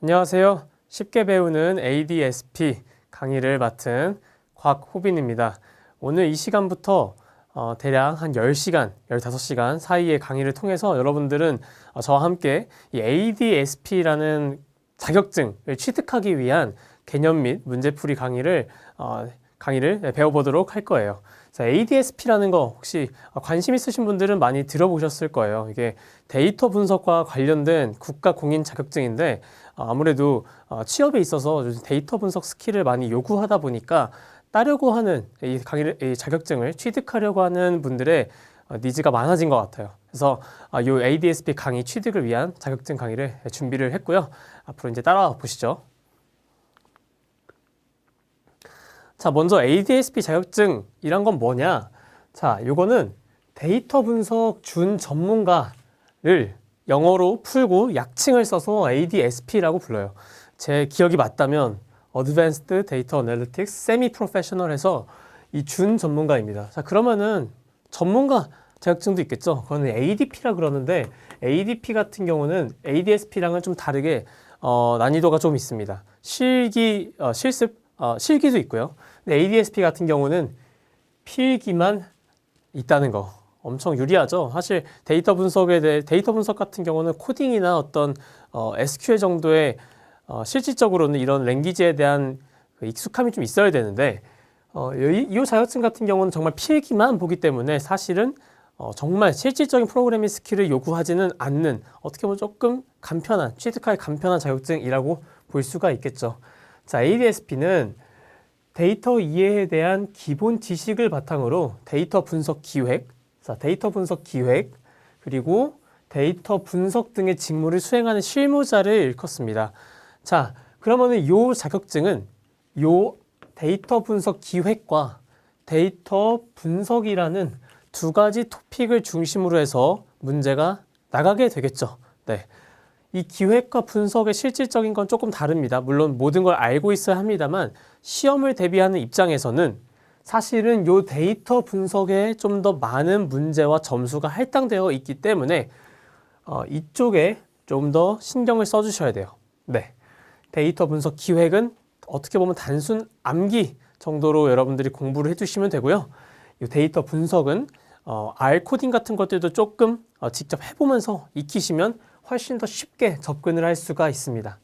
안녕하세요. 쉽게 배우는 ADSP 강의를 맡은 곽호빈입니다. 오늘 이 시간부터 대략 한 10시간, 15시간 사이의 강의를 통해서 여러분들은 저와 함께 이 ADSP라는 자격증을 취득하기 위한 개념 및 문제풀이 강의를 배워보도록 할 거예요. 자, ADSP라는 거 혹시 관심 있으신 분들은 많이 들어보셨을 거예요. 이게 데이터 분석과 관련된 국가 공인 자격증인데 아무래도 취업에 있어서 데이터 분석 스킬을 많이 요구하다 보니까 따려고 하는 이 자격증을 취득하려고 하는 분들의 니즈가 많아진 것 같아요. 그래서 이 ADSP 강의 취득을 위한 자격증 강의를 준비를 했고요. 앞으로 이제 따라와 보시죠. 자, 먼저 ADSP 자격증이란 건 뭐냐? 자, 요거는 데이터 분석 준 전문가를 영어로 풀고 약칭을 써서 ADSP라고 불러요. 제 기억이 맞다면 Advanced Data Analytics Semi-Professional 해서 이 준 전문가입니다. 자, 그러면은 전문가 자격증도 있겠죠. 그거는 ADP라 그러는데 ADP 같은 경우는 ADSP랑은 좀 다르게 난이도가 좀 있습니다. 실기도 있고요. 근데 ADSP 같은 경우는 필기만 있다는 거 엄청 유리하죠. 사실 데이터 분석 같은 경우는 코딩이나 어떤 SQL 정도의 실질적으로는 이런 랭귀지에 대한 익숙함이 좀 있어야 되는데 이 자격증 같은 경우는 정말 필기만 보기 때문에 사실은 정말 실질적인 프로그래밍 스킬을 요구하지는 않는 어떻게 보면 조금 취득하기 간편한 자격증이라고 볼 수가 있겠죠. 자, ADSP는 데이터 이해에 대한 기본 지식을 바탕으로 데이터 분석 기획, 그리고 데이터 분석 등의 직무를 수행하는 실무자를 일컫습니다. 자, 그러면은 이 자격증은 이 데이터 분석 기획과 데이터 분석이라는 두 가지 토픽을 중심으로 해서 문제가 나가게 되겠죠. 네. 이 기획과 분석의 실질적인 건 조금 다릅니다. 물론 모든 걸 알고 있어야 합니다만 시험을 대비하는 입장에서는 사실은 이 데이터 분석에 좀 더 많은 문제와 점수가 할당되어 있기 때문에 이쪽에 좀 더 신경을 써주셔야 돼요. 네, 데이터 분석 기획은 어떻게 보면 단순 암기 정도로 여러분들이 공부를 해주시면 되고요. 이 데이터 분석은 R 코딩 같은 것들도 조금 직접 해보면서 익히시면 훨씬 더 쉽게 접근을 할 수가 있습니다.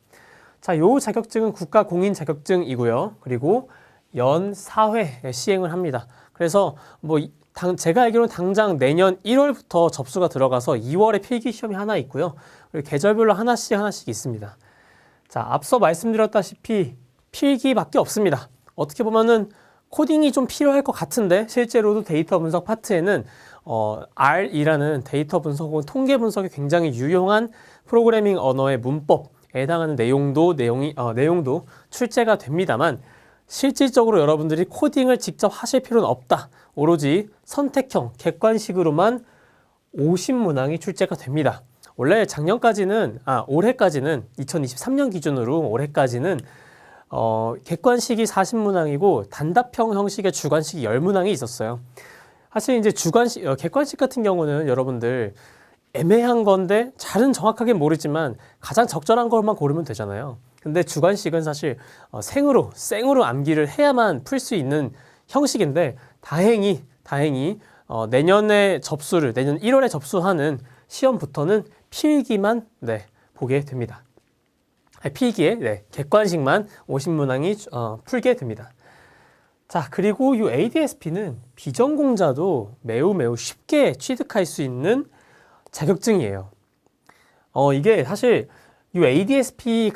자, 요 자격증은 국가 공인 자격증이고요. 그리고 연 4회 시행을 합니다. 그래서 제가 알기로는 당장 내년 1월부터 접수가 들어가서 2월에 필기 시험이 하나 있고요. 그리고 계절별로 하나씩 있습니다. 자, 앞서 말씀드렸다시피 필기밖에 없습니다. 어떻게 보면은 코딩이 좀 필요할 것 같은데 실제로도 데이터 분석 파트에는 R이라는 데이터 분석 혹은 통계 분석이 굉장히 유용한 프로그래밍 언어의 문법에 해당하는 내용도 출제가 됩니다만 실질적으로 여러분들이 코딩을 직접 하실 필요는 없다. 오로지 선택형, 객관식으로만 50문항이 출제가 됩니다. 원래 올해까지는 2023년 기준으로 올해까지는 객관식이 40문항이고 단답형 형식의 주관식이 10문항이 있었어요. 사실 이제 객관식 같은 경우는 여러분들 애매한 건데 잘은 정확하게 모르지만 가장 적절한 것만 고르면 되잖아요. 근데 주관식은 사실 생으로 암기를 해야만 풀 수 있는 형식인데 다행히 내년 1월에 접수하는 시험부터는 필기만 보게 됩니다. 필기에 객관식만 50문항이 풀게 됩니다. 자, 그리고 이 ADSP는 비전공자도 매우 쉽게 취득할 수 있는 자격증이에요. 이게 사실 이 ADSP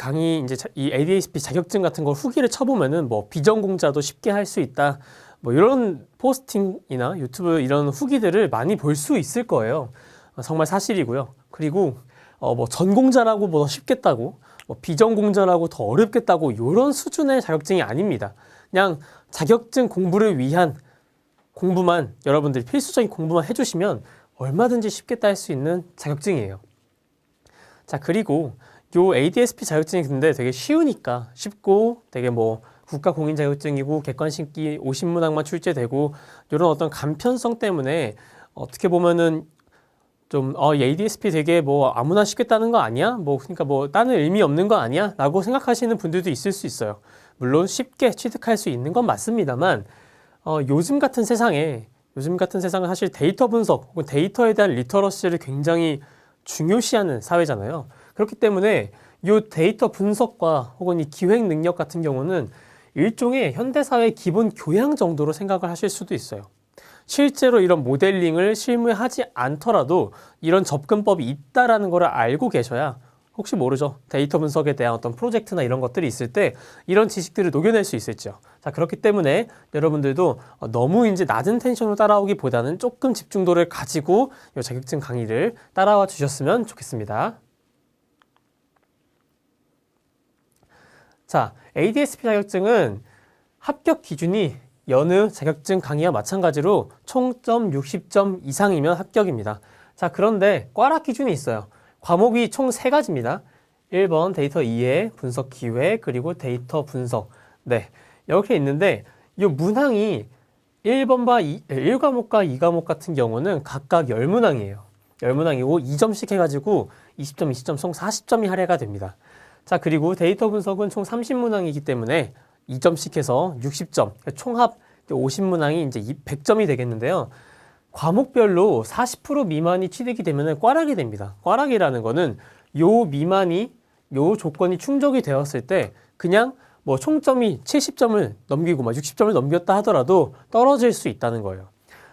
이 ADSP 자격증 같은 걸 후기를 쳐보면은 비전공자도 쉽게 할 수 있다. 이런 포스팅이나 유튜브 이런 후기들을 많이 볼 수 있을 거예요. 정말 사실이고요. 그리고 전공자라고 더 쉽겠다고, 비전공자라고 더 어렵겠다고 이런 수준의 자격증이 아닙니다. 그냥 자격증 공부를 위한 공부만 여러분들이 필수적인 공부만 해주시면 얼마든지 쉽게 딸 수 있는 자격증이에요. 자, 그리고 요 ADSP 자격증이 근데 되게 쉽고 되게 국가 공인 자격증이고 객관식이 50문항만 출제되고 이런 어떤 간편성 때문에 어떻게 보면은 이 ADSP 되게 뭐 아무나 쉽게 따는 거 아니야? 뭐 그러니까 뭐 따는 의미 없는 거 아니야? 라고 생각하시는 분들도 있을 수 있어요. 물론 쉽게 취득할 수 있는 건 맞습니다만 요즘 같은 세상은 사실 데이터 분석 혹은 데이터에 대한 리터러시를 굉장히 중요시하는 사회잖아요. 그렇기 때문에 이 데이터 분석과 혹은 이 기획 능력 같은 경우는 일종의 현대사회의 기본 교양 정도로 생각을 하실 수도 있어요. 실제로 이런 모델링을 실무에 하지 않더라도 이런 접근법이 있다라는 걸 알고 계셔야 혹시 모르죠. 데이터 분석에 대한 어떤 프로젝트나 이런 것들이 있을 때 이런 지식들을 녹여낼 수 있을지요. 자, 그렇기 때문에 여러분들도 너무 이제 낮은 텐션으로 따라오기보다는 조금 집중도를 가지고 이 자격증 강의를 따라와 주셨으면 좋겠습니다. 자, ADSP 자격증은 합격 기준이 여느 자격증 강의와 마찬가지로 총점 60점 이상이면 합격입니다. 자, 그런데 꽈락 기준이 있어요. 과목이 총 3가지입니다. 1번 데이터 이해, 분석 기획, 그리고 데이터 분석. 네, 이렇게 있는데 이 문항이 1과목과 2과목 같은 경우는 각각 10문항이에요. 10문항이고 2점씩 해가지고 20점, 20점, 총 40점이 할애가 됩니다. 자, 그리고 데이터 분석은 총 30문항이기 때문에 2점씩 해서 60점, 총합 50문항이 이제 100점이 되겠는데요. 과목별로 40% 미만이 취득이 되면 꽈락이 됩니다. 꽈락이라는 거는 요 미만이, 요 조건이 충족이 되었을 때 그냥 뭐 총점이 70점을 넘기고 막 60점을 넘겼다 하더라도 떨어질 수 있다는 거예요.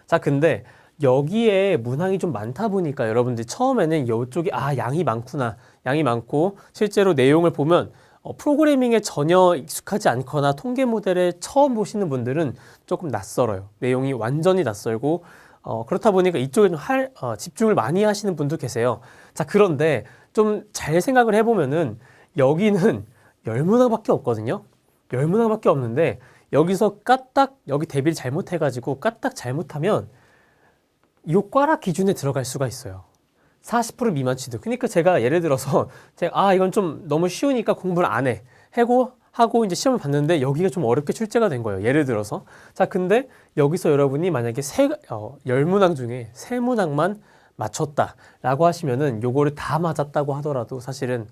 자, 근데 여기에 문항이 좀 많다 보니까 여러분들이 처음에는 이쪽이 양이 많구나, 양이 많고 실제로 내용을 보면 프로그래밍에 전혀 익숙하지 않거나 통계 모델을 처음 보시는 분들은 조금 낯설어요. 내용이 완전히 낯설고 그렇다 보니까 이쪽에 좀 집중을 많이 하시는 분도 계세요. 자, 그런데 좀 잘 생각을 해보면은 여기는 10문항밖에 없거든요. 10문항밖에 없는데 여기서 까딱 여기 대비를 잘못해가지고 까딱 잘못하면 이 꽈락 기준에 들어갈 수가 있어요. 40% 미만 취득. 그러니까 제가 예를 들어서 이건 좀 너무 쉬우니까 공부를 안 해. 하고 이제 시험을 봤는데 여기가 좀 어렵게 출제가 된 거예요. 예를 들어서. 자, 근데 여기서 여러분이 만약에 10문항 중에 3문항만 맞췄다라고 하시면은 요거를 다 맞았다고 하더라도 사실은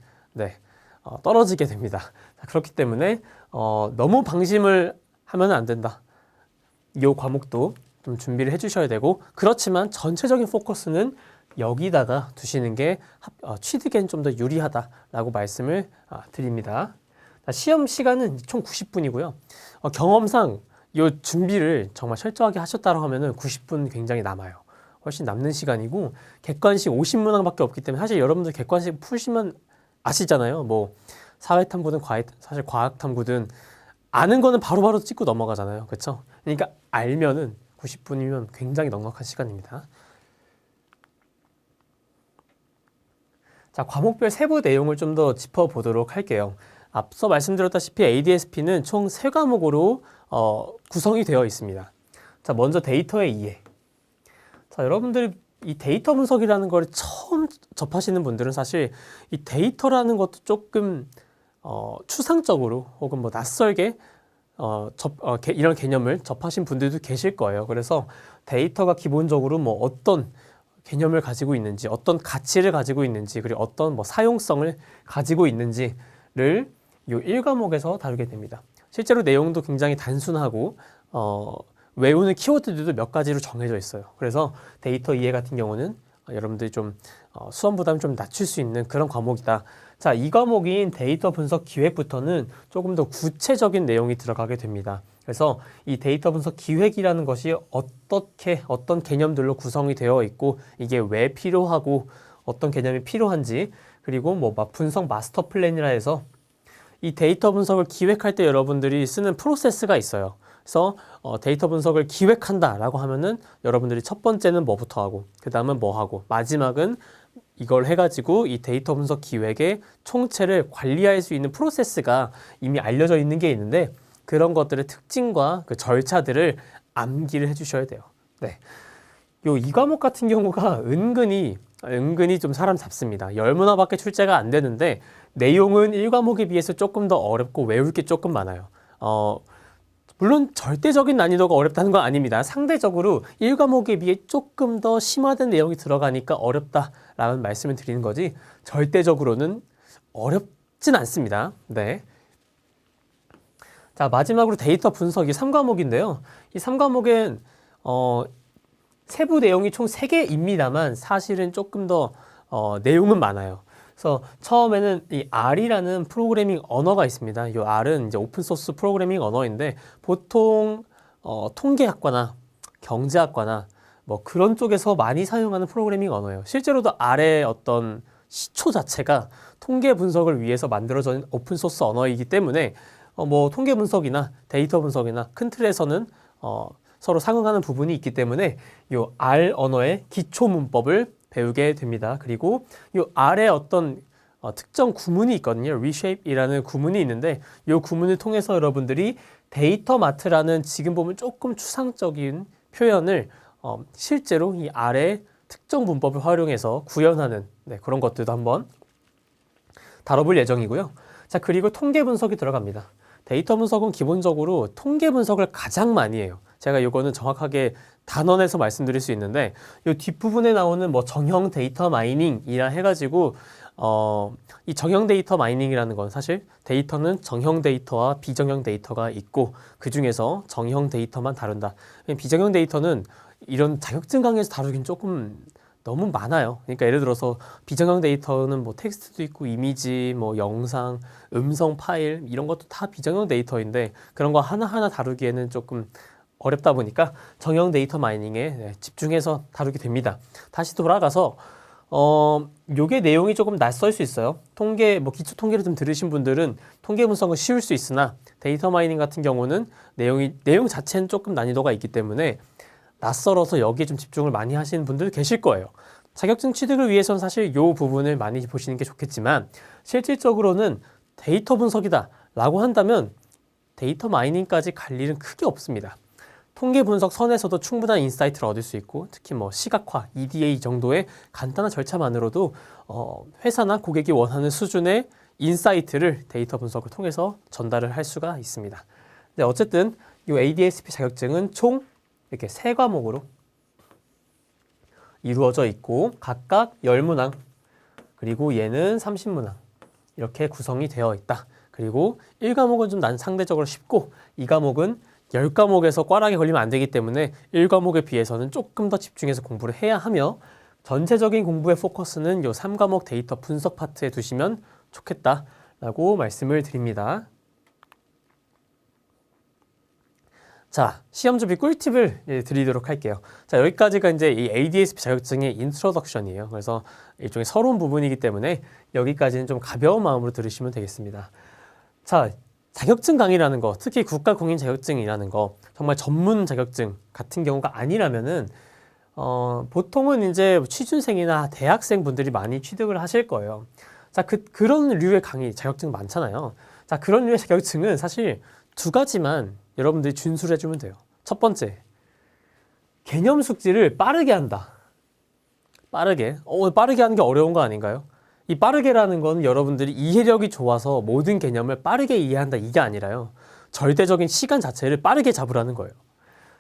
떨어지게 됩니다. 자, 그렇기 때문에 너무 방심을 하면 안 된다. 이 과목도 좀 준비를 해주셔야 되고, 그렇지만 전체적인 포커스는 여기다가 두시는 게 취득엔 좀 더 유리하다라고 말씀을 드립니다. 시험 시간은 총 90분이고요. 경험상 이 준비를 정말 철저하게 하셨다고 하면은 90분 굉장히 남아요. 훨씬 남는 시간이고, 객관식 50문항밖에 없기 때문에 사실 여러분들 객관식 푸시면 아시잖아요. 뭐 사회탐구든 사실 과학탐구든 아는 거는 바로바로 찍고 넘어가잖아요. 그렇죠? 그러니까 알면은 90분이면 굉장히 넉넉한 시간입니다. 자, 과목별 세부 내용을 좀 더 짚어보도록 할게요. 앞서 말씀드렸다시피 ADSP는 총 3과목으로 구성이 되어 있습니다. 자, 먼저 데이터의 이해. 자, 여러분들이 이 데이터 분석이라는 걸 처음 접하시는 분들은 사실 이 데이터라는 것도 조금 추상적으로 혹은 뭐 낯설게 이런 개념을 접하신 분들도 계실 거예요. 그래서 데이터가 기본적으로 뭐 어떤 개념을 가지고 있는지, 어떤 가치를 가지고 있는지, 그리고 어떤 뭐 사용성을 가지고 있는지를 이 1과목에서 다루게 됩니다. 실제로 내용도 굉장히 단순하고 외우는 키워드들도 몇 가지로 정해져 있어요. 그래서 데이터 이해 같은 경우는 여러분들이 좀 수험 부담을 좀 낮출 수 있는 그런 과목이다. 자, 이 과목인 데이터 분석 기획부터는 조금 더 구체적인 내용이 들어가게 됩니다. 그래서 이 데이터 분석 기획이라는 것이 어떤 개념들로 구성이 되어 있고 이게 왜 필요하고 어떤 개념이 필요한지, 그리고 뭐 분석 마스터 플랜이라 해서 이 데이터 분석을 기획할 때 여러분들이 쓰는 프로세스가 있어요. 그래서 데이터 분석을 기획한다라고 하면은 여러분들이 첫 번째는 뭐부터 하고, 그 다음은 뭐 하고, 마지막은 이걸 해가지고 이 데이터 분석 기획의 총체를 관리할 수 있는 프로세스가 이미 알려져 있는 게 있는데, 그런 것들의 특징과 그 절차들을 암기를 해주셔야 돼요. 네. 이 과목 같은 경우가 은근히 좀 사람 잡습니다. 10문항밖에 출제가 안 되는데 내용은 1과목에 비해서 조금 더 어렵고 외울 게 조금 많아요. 물론 절대적인 난이도가 어렵다는 건 아닙니다. 상대적으로 1과목에 비해 조금 더 심화된 내용이 들어가니까 어렵다라는 말씀을 드리는 거지 절대적으로는 어렵진 않습니다. 네. 자, 마지막으로 데이터 분석이 3과목인데요. 이 3과목엔 세부 내용이 총 3개입니다만 사실은 조금 더 내용은 많아요. 그래서 처음에는 이 R이라는 프로그래밍 언어가 있습니다. 이 R은 이제 오픈소스 프로그래밍 언어인데 보통 통계학과나 경제학과나 뭐 그런 쪽에서 많이 사용하는 프로그래밍 언어예요. 실제로도 R의 어떤 시초 자체가 통계 분석을 위해서 만들어진 오픈소스 언어이기 때문에 뭐 통계 분석이나 데이터 분석이나 큰 틀에서는 서로 상응하는 부분이 있기 때문에 이 R 언어의 기초 문법을 배우게 됩니다. 그리고 이 R에 어떤 특정 구문이 있거든요. reshape이라는 구문이 있는데 이 구문을 통해서 여러분들이 데이터 마트라는 지금 보면 조금 추상적인 표현을 실제로 이 R의 특정 문법을 활용해서 구현하는 그런 것들도 한번 다뤄볼 예정이고요. 자, 그리고 통계 분석이 들어갑니다. 데이터 분석은 기본적으로 통계 분석을 가장 많이 해요. 제가 이거는 정확하게 단원에서 말씀드릴 수 있는데 이 뒷부분에 나오는 뭐 정형 데이터 마이닝이라 해가지고 이 정형 데이터 마이닝이라는 건 사실 데이터는 정형 데이터와 비정형 데이터가 있고 그 중에서 정형 데이터만 다룬다. 비정형 데이터는 이런 자격증 강의에서 다루긴 조금 너무 많아요. 그러니까 예를 들어서 비정형 데이터는 뭐 텍스트도 있고 이미지, 뭐 영상, 음성 파일 이런 것도 다 비정형 데이터인데 그런 거 하나하나 다루기에는 조금 어렵다 보니까 정형 데이터 마이닝에 집중해서 다루게 됩니다. 다시 돌아가서 요게 내용이 조금 낯설 수 있어요. 통계, 뭐 기초 통계를 좀 들으신 분들은 통계 분석은 쉬울 수 있으나 데이터 마이닝 같은 경우는 내용 자체는 조금 난이도가 있기 때문에 낯설어서 여기에 좀 집중을 많이 하시는 분들 계실 거예요. 자격증 취득을 위해서는 사실 요 부분을 많이 보시는 게 좋겠지만 실질적으로는 데이터 분석이다 라고 한다면 데이터 마이닝까지 갈 일은 크게 없습니다. 통계 분석 선에서도 충분한 인사이트를 얻을 수 있고 특히 뭐 시각화, EDA 정도의 간단한 절차만으로도 회사나 고객이 원하는 수준의 인사이트를 데이터 분석을 통해서 전달을 할 수가 있습니다. 근데 어쨌든 이 ADSP 자격증은 총 이렇게 3과목으로 이루어져 있고 각각 10문항 그리고 얘는 30문항 이렇게 구성이 되어 있다. 그리고 1과목은 좀 상대적으로 쉽고 2과목은 10과목에서 꽈락이 걸리면 안 되기 때문에 1과목에 비해서는 조금 더 집중해서 공부를 해야 하며 전체적인 공부의 포커스는 이 3과목 데이터 분석 파트에 두시면 좋겠다라고 말씀을 드립니다. 자, 시험 준비 꿀팁을 드리도록 할게요. 자, 여기까지가 이제 이 ADSP 자격증의 인트로덕션이에요. 그래서 일종의 서론 부분이기 때문에 여기까지는 좀 가벼운 마음으로 들으시면 되겠습니다. 자, 자격증 강의라는 거, 특히 국가공인 자격증이라는 거, 정말 전문 자격증 같은 경우가 아니라면은 보통은 이제 취준생이나 대학생 분들이 많이 취득을 하실 거예요. 자, 그런 류의 강의, 자격증 많잖아요. 자, 그런 류의 자격증은 사실 2가지만 여러분들이 준수를 해주면 돼요. 첫 번째, 개념 숙지를 빠르게 한다. 빠르게. 빠르게 하는 게 어려운 거 아닌가요? 이 빠르게라는 건 여러분들이 이해력이 좋아서 모든 개념을 빠르게 이해한다 이게 아니라요. 절대적인 시간 자체를 빠르게 잡으라는 거예요.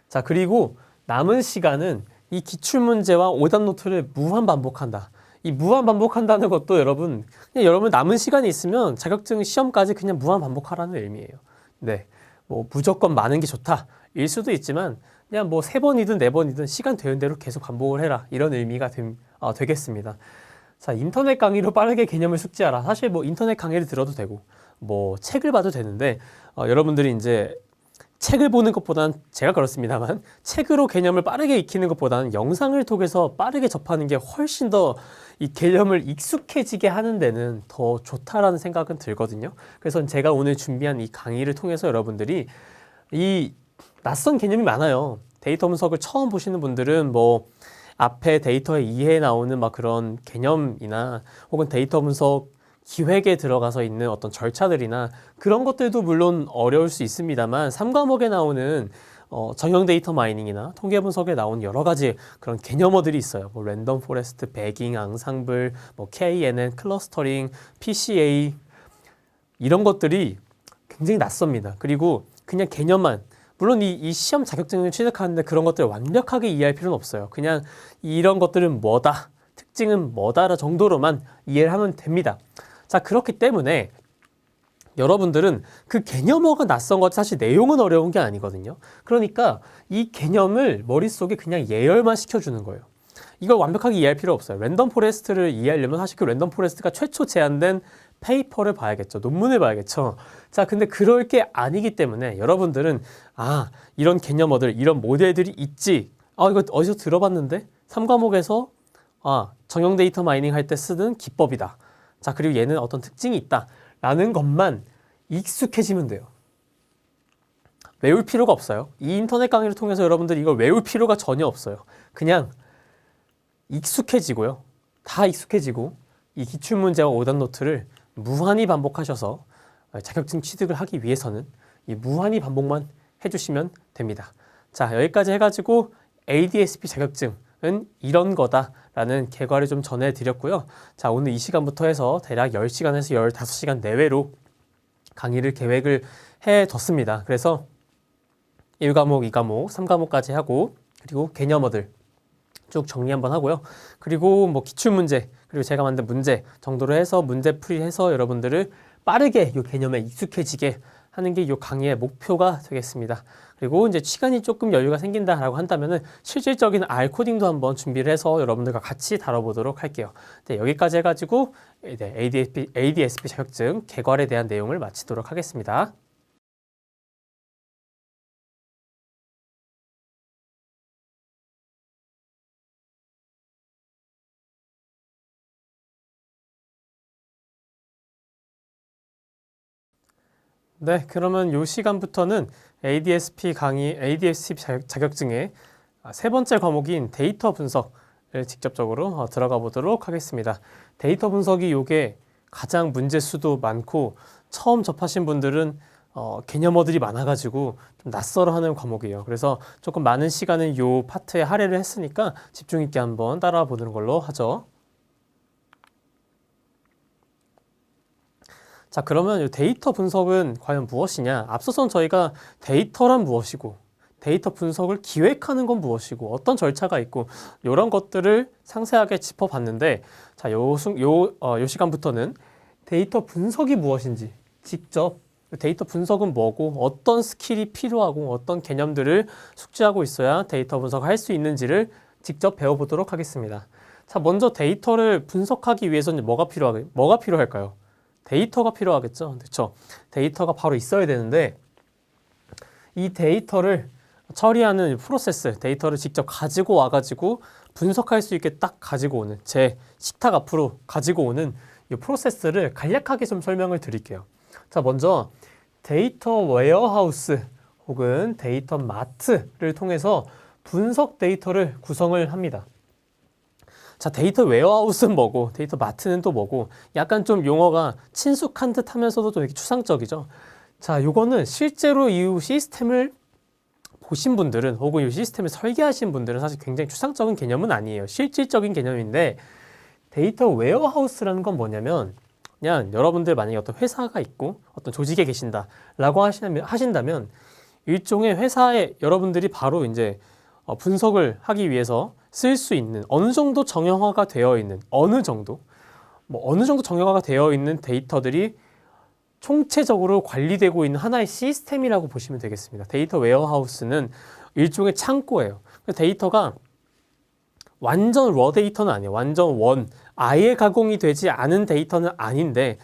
자, 그리고 남은 시간은 이 기출문제와 오답 노트를 무한 반복한다. 이 무한 반복한다는 것도 여러분, 그냥 여러분 남은 시간이 있으면 자격증 시험까지 그냥 무한 반복하라는 의미예요. 네. 뭐 무조건 많은 게 좋다 일 수도 있지만 그냥 뭐 3번이든 4번이든 시간 되는 대로 계속 반복을 해라 이런 의미가 되겠습니다. 자, 인터넷 강의로 빠르게 개념을 숙지하라. 사실 뭐 인터넷 강의를 들어도 되고 뭐 책을 봐도 되는데 여러분들이 이제 책을 보는 것보다는 제가 그렇습니다만 책으로 개념을 빠르게 익히는 것보다는 영상을 통해서 빠르게 접하는 게 훨씬 더 이 개념을 익숙해지게 하는 데는 더 좋다라는 생각은 들거든요. 그래서 제가 오늘 준비한 이 강의를 통해서 여러분들이 이 낯선 개념이 많아요. 데이터 분석을 처음 보시는 분들은 뭐 앞에 데이터의 이해에 나오는 막 그런 개념이나 혹은 데이터 분석 기획에 들어가서 있는 어떤 절차들이나 그런 것들도 물론 어려울 수 있습니다만 3과목에 나오는 정형 데이터 마이닝이나 통계 분석에 나온 여러 가지 그런 개념어들이 있어요. 뭐 랜덤 포레스트, 배깅, 앙상블, 뭐 KNN, 클러스터링, PCA 이런 것들이 굉장히 낯섭니다. 그리고 그냥 개념만 물론 이 시험 자격증을 취득하는데 그런 것들을 완벽하게 이해할 필요는 없어요. 그냥 이런 것들은 뭐다, 특징은 뭐다 정도로만 이해를 하면 됩니다. 자, 그렇기 때문에 여러분들은 그 개념어가 낯선 것, 사실 내용은 어려운 게 아니거든요. 그러니까 이 개념을 머릿속에 그냥 예열만 시켜주는 거예요. 이걸 완벽하게 이해할 필요 없어요. 랜덤 포레스트를 이해하려면 사실 그 랜덤 포레스트가 최초 제안된 페이퍼를 봐야겠죠. 논문을 봐야겠죠. 자, 근데 그럴 게 아니기 때문에 여러분들은 이런 개념어들, 이런 모델들이 있지. 이거 어디서 들어봤는데? 3과목에서 정형 데이터 마이닝 할 때 쓰는 기법이다. 자, 그리고 얘는 어떤 특징이 있다. 라는 것만 익숙해지면 돼요. 외울 필요가 없어요. 이 인터넷 강의를 통해서 여러분들이 이걸 외울 필요가 전혀 없어요. 그냥 익숙해지고요. 다 익숙해지고 이 기출문제와 오답 노트를 무한히 반복하셔서 자격증 취득을 하기 위해서는 이 무한히 반복만 해주시면 됩니다. 자, 여기까지 해가지고 ADSP 자격증은 이런 거다라는 결과를 좀 전해드렸고요. 자, 오늘 이 시간부터 해서 대략 10시간에서 15시간 내외로 강의를 계획을 해뒀습니다. 그래서 1과목, 2과목, 3과목까지 하고 그리고 개념어들 쭉 정리 한번 하고요. 그리고 뭐 기출문제, 그리고 제가 만든 문제 정도로 해서 문제풀이해서 여러분들을 빠르게 이 개념에 익숙해지게 하는 게 이 강의의 목표가 되겠습니다. 그리고 이제 시간이 조금 여유가 생긴다라고 한다면은 실질적인 R 코딩도 한번 준비를 해서 여러분들과 같이 다뤄보도록 할게요. 네, 여기까지 해가지고 ADSP 자격증 개괄에 대한 내용을 마치도록 하겠습니다. 네, 그러면 이 시간부터는 ADSP 자격증의 세 번째 과목인 데이터 분석을 직접적으로 들어가 보도록 하겠습니다. 데이터 분석이 요게 가장 문제 수도 많고 처음 접하신 분들은 개념어들이 많아가지고 좀 낯설어하는 과목이에요. 그래서 조금 많은 시간을 요 파트에 할애를 했으니까 집중 있게 한번 따라와 보는 걸로 하죠. 자, 그러면 이 데이터 분석은 과연 무엇이냐? 앞서선 저희가 데이터란 무엇이고, 데이터 분석을 기획하는 건 무엇이고, 어떤 절차가 있고, 이런 것들을 상세하게 짚어봤는데, 자, 요 시간부터는 데이터 분석이 무엇인지 직접 데이터 분석은 뭐고, 어떤 스킬이 필요하고, 어떤 개념들을 숙지하고 있어야 데이터 분석을 할 수 있는지를 직접 배워보도록 하겠습니다. 자, 먼저 데이터를 분석하기 위해서는 뭐가 필요할까요? 데이터가 필요하겠죠. 그렇죠? 데이터가 바로 있어야 되는데 이 데이터를 처리하는 프로세스, 데이터를 직접 가지고 와가지고 분석할 수 있게 딱 가지고 오는 제 식탁 앞으로 가지고 오는 이 프로세스를 간략하게 좀 설명을 드릴게요. 자, 먼저 데이터 웨어하우스 혹은 데이터 마트를 통해서 분석 데이터를 구성을 합니다. 자, 데이터 웨어하우스는 뭐고 데이터 마트는 또 뭐고 약간 좀 용어가 친숙한 듯 하면서도 좀 이렇게 추상적이죠. 자, 요거는 실제로 이 시스템을 보신 분들은 혹은 이 시스템을 설계하신 분들은 사실 굉장히 추상적인 개념은 아니에요. 실질적인 개념인데 데이터 웨어하우스라는 건 뭐냐면 그냥 여러분들 만약에 어떤 회사가 있고 어떤 조직에 계신다라고 하신다면 일종의 회사에 여러분들이 바로 이제 분석을 하기 위해서 쓸 수 있는 어느 정도 정형화가 되어 있는 어느 정도 정형화가 되어 있는 데이터들이 총체적으로 관리되고 있는 하나의 시스템이라고 보시면 되겠습니다. 데이터 웨어하우스는 일종의 창고예요. 데이터가 완전 러 데이터는 아니에요. 완전 아예 가공이 되지 않은 데이터는 아닌데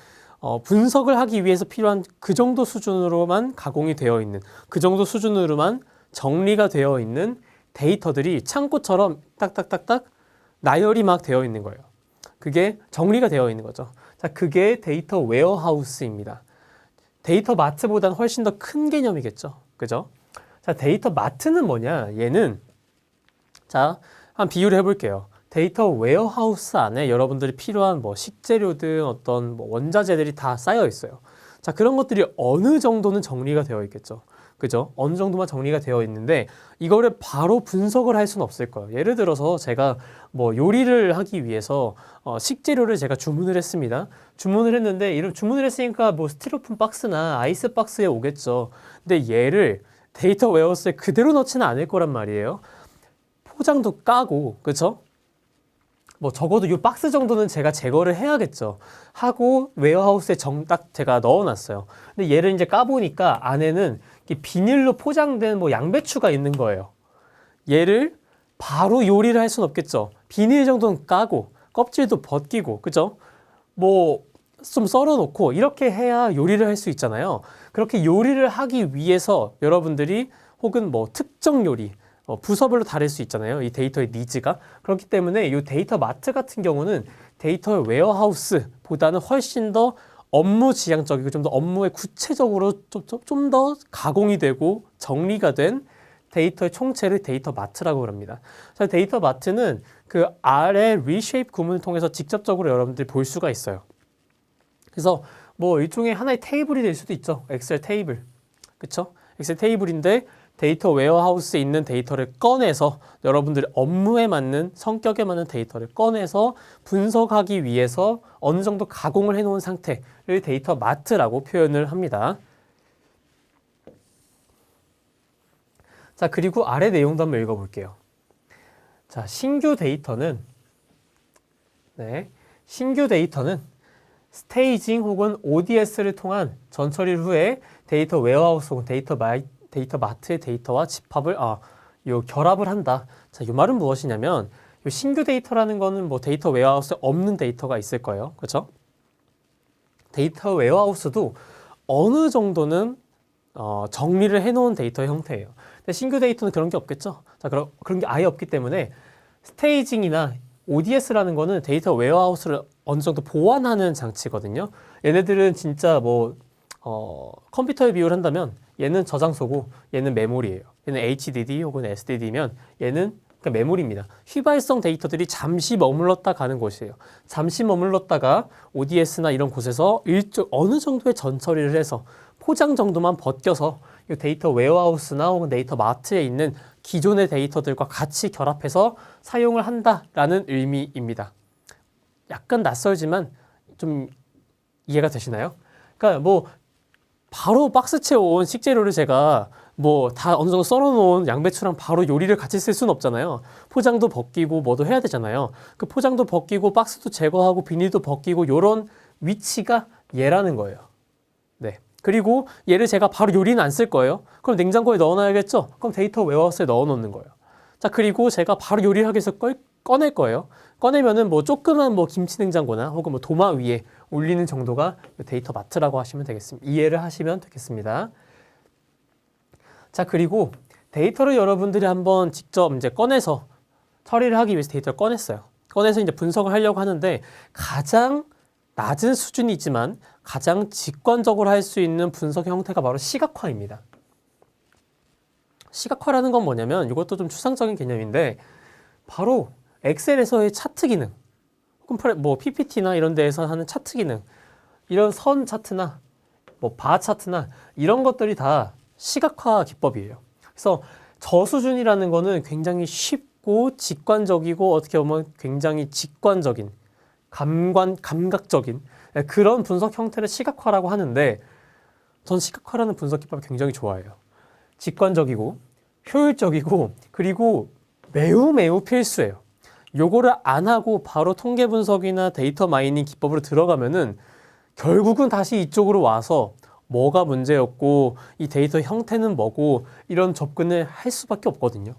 분석을 하기 위해서 필요한 그 정도 수준으로만 가공이 되어 있는 그 정도 수준으로만 정리가 되어 있는 데이터들이 창고처럼 딱딱딱딱 나열이 막 되어 있는 거예요. 그게 정리가 되어 있는 거죠. 자, 그게 데이터 웨어하우스입니다. 데이터 마트보다는 훨씬 더 큰 개념이겠죠. 그죠? 자, 데이터 마트는 뭐냐? 얘는 자, 한 비유를 해볼게요. 데이터 웨어하우스 안에 여러분들이 필요한 뭐 식재료든 어떤 뭐 원자재들이 다 쌓여 있어요. 자, 그런 것들이 어느 정도는 정리가 되어 있겠죠. 그죠? 어느 정도만 정리가 되어 있는데 이거를 바로 분석을 할 수는 없을 거예요. 예를 들어서 제가 뭐 요리를 하기 위해서 식재료를 제가 주문을 했습니다. 주문을 했는데 이런 주문을 했으니까 뭐 스티로폼 박스나 아이스 박스에 오겠죠. 근데 얘를 데이터 웨어하우스에 그대로 넣지는 않을 거란 말이에요. 포장도 까고, 그쵸? 뭐 적어도 이 박스 정도는 제가 제거를 해야겠죠. 하고 웨어하우스에 딱 제가 넣어놨어요. 근데 얘를 이제 까보니까 안에는 비닐로 포장된 뭐 양배추가 있는 거예요. 얘를 바로 요리를 할 수는 없겠죠. 비닐 정도는 까고 껍질도 벗기고, 그죠? 뭐 좀 썰어놓고 이렇게 해야 요리를 할 수 있잖아요. 그렇게 요리를 하기 위해서 여러분들이 혹은 뭐 특정 요리, 부서별로 다를 수 있잖아요. 이 데이터의 니즈가. 그렇기 때문에 이 데이터 마트 같은 경우는 데이터 웨어하우스보다는 훨씬 더 업무 지향적이고 좀 더 업무에 구체적으로 좀 더 가공이 되고 정리가 된 데이터의 총체를 데이터 마트라고 합니다. 데이터 마트는 그 아래 리쉐이프 구문을 통해서 직접적으로 여러분들이 볼 수가 있어요. 그래서 뭐 일종의 하나의 테이블이 될 수도 있죠. 엑셀 테이블. 그쵸? 엑셀 테이블인데 데이터 웨어하우스에 있는 데이터를 꺼내서 여러분들의 업무에 맞는 성격에 맞는 데이터를 꺼내서 분석하기 위해서 어느 정도 가공을 해놓은 상태를 데이터 마트라고 표현을 합니다. 자, 그리고 아래 내용도 한번 읽어볼게요. 자, 신규 데이터는 스테이징 혹은 ODS를 통한 전처리 후에 데이터 웨어하우스 혹은 데이터 마트의 데이터와 집합을 결합을 한다. 자, 이 말은 무엇이냐면 이 신규 데이터라는 거는 뭐 데이터 웨어하우스에 없는 데이터가 있을 거예요. 그렇죠? 데이터 웨어하우스도 어느 정도는 정리를 해놓은 데이터 형태예요. 근데 신규 데이터는 그런 게 없겠죠. 자, 그런 게 아예 없기 때문에 스테이징이나 ODS라는 거는 데이터 웨어하우스를 어느 정도 보완하는 장치거든요. 얘네들은 진짜 뭐 컴퓨터에 비유를 한다면 얘는 저장소고 얘는 메모리예요. 얘는 HDD 혹은 SDD면 얘는 그냥 메모리입니다. 휘발성 데이터들이 잠시 머물렀다 가는 곳이에요. 잠시 머물렀다가 ODS나 이런 곳에서 어느 정도의 전처리를 해서 포장 정도만 벗겨서 이 데이터 웨어하우스나 혹은 데이터 마트에 있는 기존의 데이터들과 같이 결합해서 사용을 한다라는 의미입니다. 약간 낯설지만 좀 이해가 되시나요? 그러니까 뭐 바로 박스 채워온 식재료를 제가 뭐 다 어느 정도 썰어놓은 양배추랑 바로 요리를 같이 쓸 수는 없잖아요. 포장도 벗기고 뭐도 해야 되잖아요. 그 포장도 벗기고 박스도 제거하고 비닐도 벗기고 요런 위치가 얘라는 거예요. 네. 그리고 얘를 제가 바로 요리는 안 쓸 거예요. 그럼 냉장고에 넣어놔야겠죠? 그럼 데이터 웨어하우스에 넣어놓는 거예요. 자, 그리고 제가 바로 요리를 하기 위해서 꺼낼 거예요. 꺼내면은 뭐 조그만 뭐 김치 냉장고나 혹은 뭐 도마 위에 올리는 정도가 데이터 마트라고 하시면 되겠습니다. 이해를 하시면 되겠습니다. 자, 그리고 데이터를 여러분들이 한번 직접 이제 꺼내서 처리를 하기 위해서 데이터를 꺼냈어요. 꺼내서 이제 분석을 하려고 하는데 가장 낮은 수준이지만 가장 직관적으로 할 수 있는 분석 형태가 바로 시각화입니다. 시각화라는 건 뭐냐면 이것도 좀 추상적인 개념인데 바로 엑셀에서의 차트 기능 혹은 뭐 PPT나 이런 데에서 하는 차트 기능 이런 선 차트나 뭐 바 차트나 이런 것들이 다 시각화 기법이에요. 그래서 저수준이라는 거는 굉장히 쉽고 직관적이고 어떻게 보면 굉장히 직관적인 감각적인 그런 분석 형태를 시각화라고 하는데 전 시각화라는 분석 기법을 굉장히 좋아해요. 직관적이고 효율적이고 그리고 매우 필수예요. 요거를 안 하고 바로 통계 분석이나 데이터 마이닝 기법으로 들어가면은 결국은 다시 이쪽으로 와서 뭐가 문제였고 이 데이터 형태는 뭐고 이런 접근을 할 수밖에 없거든요.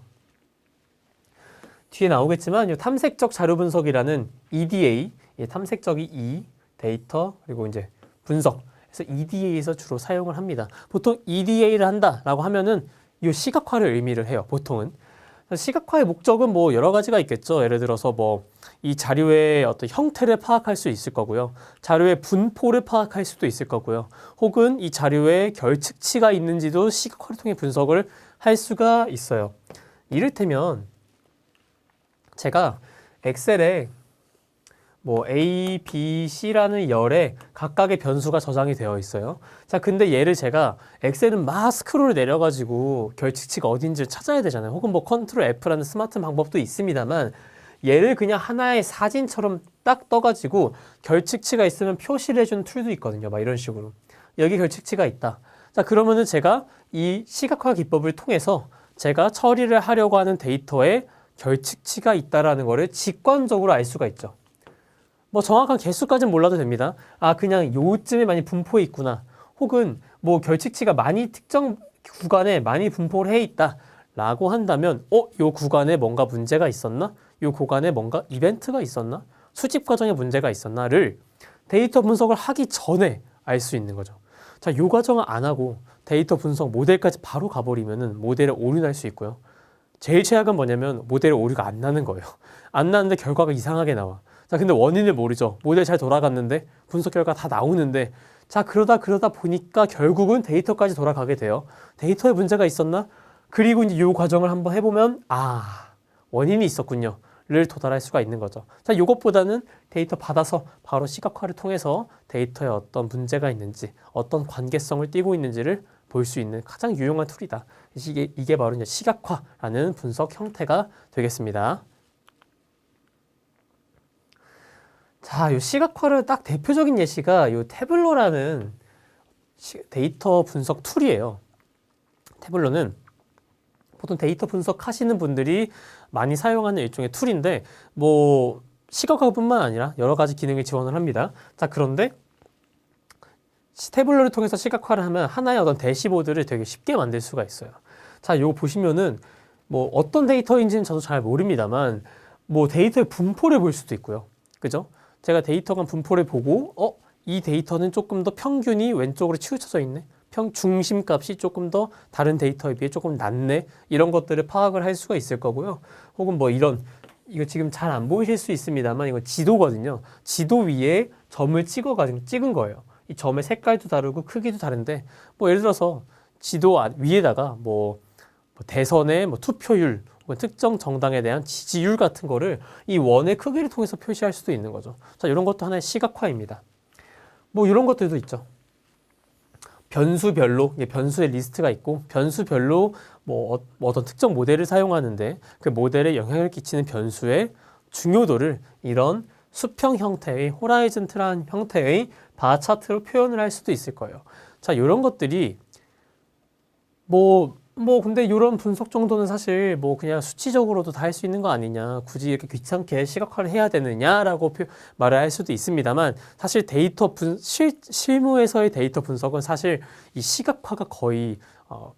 뒤에 나오겠지만 이 탐색적 자료 분석이라는 EDA, 탐색적이 E, 데이터 그리고 이제 분석. 그래서 EDA에서 주로 사용을 합니다. 보통 EDA를 한다라고 하면은 이 시각화를 의미를 해요. 보통은. 시각화의 목적은 뭐 여러 가지가 있겠죠. 예를 들어서 뭐 이 자료의 어떤 형태를 파악할 수 있을 거고요. 자료의 분포를 파악할 수도 있을 거고요. 혹은 이 자료에 결측치가 있는지도 시각화를 통해 분석을 할 수가 있어요. 이를테면 제가 엑셀에 뭐 A, B, C라는 열에 각각의 변수가 저장이 되어 있어요. 자, 근데 얘를 제가 엑셀은 막 스크롤 내려가지고 결측치가 어딘지를 찾아야 되잖아요. 혹은 뭐 컨트롤 F라는 스마트 방법도 있습니다만 얘를 그냥 하나의 사진처럼 딱 떠가지고 결측치가 있으면 표시를 해주는 툴도 있거든요. 막 이런 식으로. 여기 결측치가 있다. 자, 그러면은 제가 이 시각화 기법을 통해서 제가 처리를 하려고 하는 데이터에 결칙치가 있다라는 거를 직관적으로 알 수가 있죠. 뭐 정확한 개수까지는 몰라도 됩니다. 아, 그냥 요쯤에 많이 분포해 있구나. 혹은 뭐 결칙치가 많이 특정 구간에 많이 분포를 해 있다. 라고 한다면, 요 구간에 뭔가 문제가 있었나? 요 구간에 뭔가 이벤트가 있었나? 수집 과정에 문제가 있었나를 데이터 분석을 하기 전에 알 수 있는 거죠. 자, 요 과정을 안 하고 데이터 분석 모델까지 바로 가버리면은 모델에 오류 날 수 있고요. 제일 최악은 뭐냐면 모델에 오류가 안 나는 거예요. 안 나는데 결과가 이상하게 나와. 자, 근데 원인을 모르죠. 모델 잘 돌아갔는데 분석 결과 다 나오는데 자, 그러다 보니까 결국은 데이터까지 돌아가게 돼요. 데이터에 문제가 있었나? 그리고 이제 이 과정을 한번 해보면 원인이 있었군요. 를 도달할 수가 있는 거죠. 자, 이것보다는 데이터 받아서 바로 시각화를 통해서 데이터에 어떤 문제가 있는지, 어떤 관계성을 띠고 있는지를 볼 수 있는 가장 유용한 툴이다. 이게 바로 이제 시각화라는 분석 형태가 되겠습니다. 자, 이 시각화를 딱 대표적인 예시가 이 태블러라는 데이터 분석 툴이에요. 태블러는 보통 데이터 분석하시는 분들이 많이 사용하는 일종의 툴인데 뭐 시각화뿐만 아니라 여러 가지 기능을 지원을 합니다. 자, 그런데 태블러를 통해서 시각화를 하면 하나의 어떤 대시보드를 되게 쉽게 만들 수가 있어요. 자, 이거 보시면은 뭐 어떤 데이터인지는 저도 잘 모릅니다만 뭐 데이터의 분포를 볼 수도 있고요. 그죠? 제가 데이터 간 분포를 보고 이 데이터는 조금 더 평균이 왼쪽으로 치우쳐져 있네. 중심값이 조금 더 다른 데이터에 비해 조금 낮네. 이런 것들을 파악을 할 수가 있을 거고요. 혹은 뭐 이거 지금 잘 안 보이실 수 있습니다만 이거 지도거든요. 지도 위에 점을 찍어가지고 찍은 거예요. 이 점의 색깔도 다르고 크기도 다른데 뭐 예를 들어서 지도 위에다가 뭐 대선의 뭐 투표율 혹은 특정 정당에 대한 지지율 같은 거를 이 원의 크기를 통해서 표시할 수도 있는 거죠. 자, 이런 것도 하나의 시각화입니다. 뭐 이런 것들도 있죠. 변수별로 변수의 리스트가 있고 변수별로 뭐 어떤 특정 모델을 사용하는데 그 모델에 영향을 끼치는 변수의 중요도를 이런 수평 형태의 호라이즌탈한 형태의 바 차트로 표현을 할 수도 있을 거예요. 자, 이런 것들이 근데 이런 분석 정도는 사실 뭐 그냥 수치적으로도 다 할 수 있는 거 아니냐. 굳이 이렇게 귀찮게 시각화를 해야 되느냐라고 말을 할 수도 있습니다만 사실 실무에서의 데이터 분석은 사실 이 시각화가 거의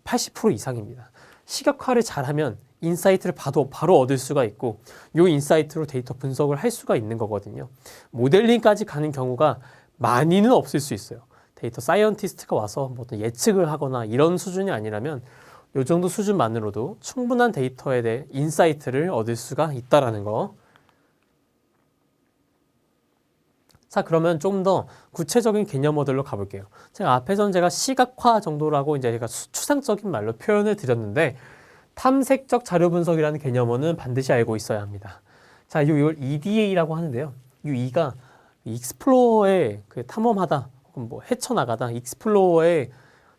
80% 이상입니다. 시각화를 잘하면 인사이트를 바로 얻을 수가 있고 이 인사이트로 데이터 분석을 할 수가 있는 거거든요. 모델링까지 가는 경우가 많이는 없을 수 있어요. 데이터 사이언티스트가 와서 뭐 예측을 하거나 이런 수준이 아니라면 이 정도 수준만으로도 충분한 데이터에 대해 인사이트를 얻을 수가 있다라는 거. 자, 그러면 좀 더 구체적인 개념 모델로 가볼게요. 앞에선 제가 시각화 정도라고 이제 제가 추상적인 말로 표현을 드렸는데 탐색적 자료 분석이라는 개념어는 반드시 알고 있어야 합니다. 자, 이걸 EDA라고 하는데요. 이 E가 익스플로어의 그 탐험하다 혹은 뭐 헤쳐나가다 익스플로어의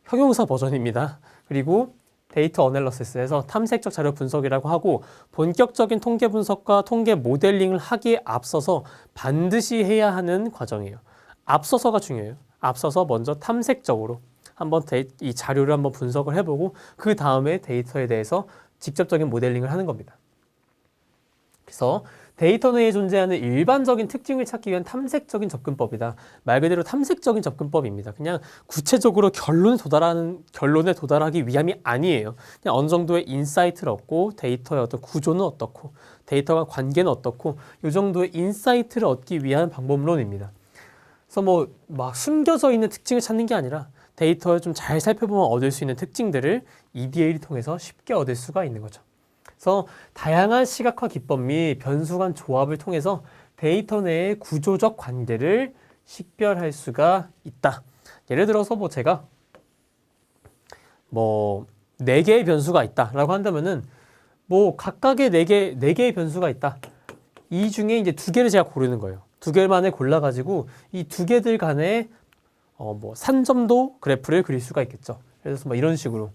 형용사 버전입니다. 그리고 데이터 어널리시스에서 탐색적 자료 분석이라고 하고 본격적인 통계 분석과 통계 모델링을 하기에 앞서서 반드시 해야 하는 과정이에요. 앞서서가 중요해요. 앞서서 먼저 탐색적으로 한번 이 자료를 한번 분석을 해보고 그 다음에 데이터에 대해서 직접적인 모델링을 하는 겁니다. 그래서 데이터 내에 존재하는 일반적인 특징을 찾기 위한 탐색적인 접근법이다. 말 그대로 탐색적인 접근법입니다. 그냥 구체적으로 결론에 도달하기 위함이 아니에요. 그냥 어느 정도의 인사이트를 얻고 데이터의 어떤 구조는 어떻고 데이터와 관계는 어떻고 이 정도의 인사이트를 얻기 위한 방법론입니다. 그래서 막 숨겨져 있는 특징을 찾는 게 아니라 데이터를 좀 잘 살펴보면 얻을 수 있는 특징들을 EDA를 통해서 쉽게 얻을 수가 있는 거죠. 그래서 다양한 시각화 기법 및 변수 간 조합을 통해서 데이터 내의 구조적 관계를 식별할 수가 있다. 예를 들어서 제가 4개의 변수가 있다라고 한다면은 각각의 4개의 변수가 있다. 이 중에 이제 2개를 제가 고르는 거예요. 2개만을 골라가지고 이 2개들 간의 산점도 그래프를 그릴 수가 있겠죠. 그래서 이런 식으로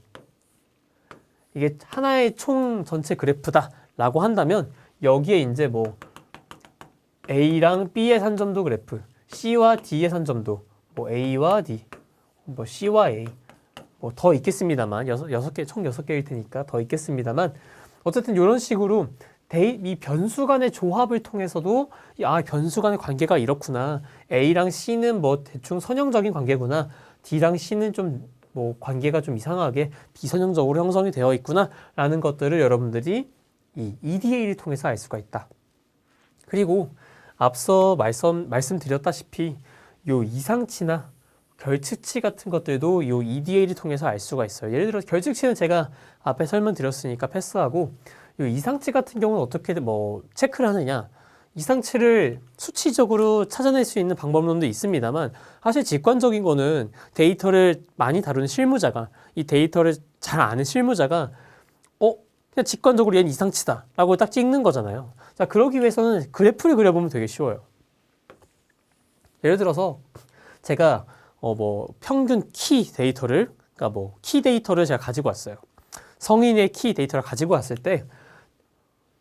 이게 하나의 총 전체 그래프다라고 한다면 여기에 이제 A랑 B의 산점도 그래프, C와 D의 산점도, A와 D, C와 A, 뭐 더 있겠습니다만 여섯 개 총 6개일 테니까 더 있겠습니다만 어쨌든 이런 식으로 이 변수 간의 조합을 통해서도 변수 간의 관계가 이렇구나. A랑 C는 뭐 대충 선형적인 관계구나. D랑 C는 좀 뭐 관계가 좀 이상하게 비선형적으로 형성이 되어 있구나 라는 것들을 여러분들이 이 EDA를 통해서 알 수가 있다. 그리고 앞서 말씀드렸다시피 요 이상치나 결측치 같은 것들도 요 EDA를 통해서 알 수가 있어요. 예를 들어 결측치는 제가 앞에 설명드렸으니까 패스하고 요 이상치 같은 경우는 어떻게 뭐 체크를 하느냐. 이상치를 수치적으로 찾아낼 수 있는 방법론도 있습니다만 사실 직관적인 거는 데이터를 많이 다루는 실무자가 이 데이터를 잘 아는 실무자가 그냥 직관적으로 얘는 이상치다 라고 딱 찍는 거잖아요. 자, 그러기 위해서는 그래프를 그려보면 되게 쉬워요. 예를 들어서 제가 뭐 평균 키 데이터를 그러니까 뭐 키 데이터를 제가 가지고 왔어요. 성인의 키 데이터를 가지고 왔을 때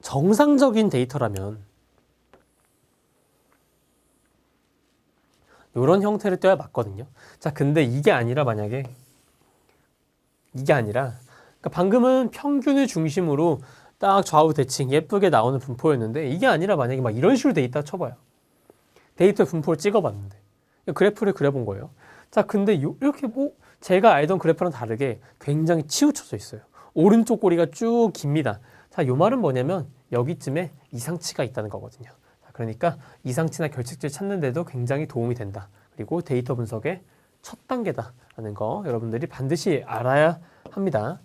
정상적인 데이터라면 이런 형태를 떼야 맞거든요. 자, 근데 이게 아니라 만약에 그러니까 방금은 평균을 중심으로 딱 좌우 대칭 예쁘게 나오는 분포였는데 이게 아니라 만약에 막 이런 식으로 돼 있다 쳐봐요. 데이터 분포를 찍어봤는데 그래프를 그려본 거예요. 자, 근데 이렇게 뭐 제가 알던 그래프랑 다르게 굉장히 치우쳐져 있어요. 오른쪽 꼬리가 쭉 깁니다. 자, 요 말은 뭐냐면 여기쯤에 이상치가 있다는 거거든요. 그러니까 이상치나 결측치를 찾는 데도 굉장히 도움이 된다. 그리고 데이터 분석의 첫 단계다라는 거 여러분들이 반드시 알아야 합니다.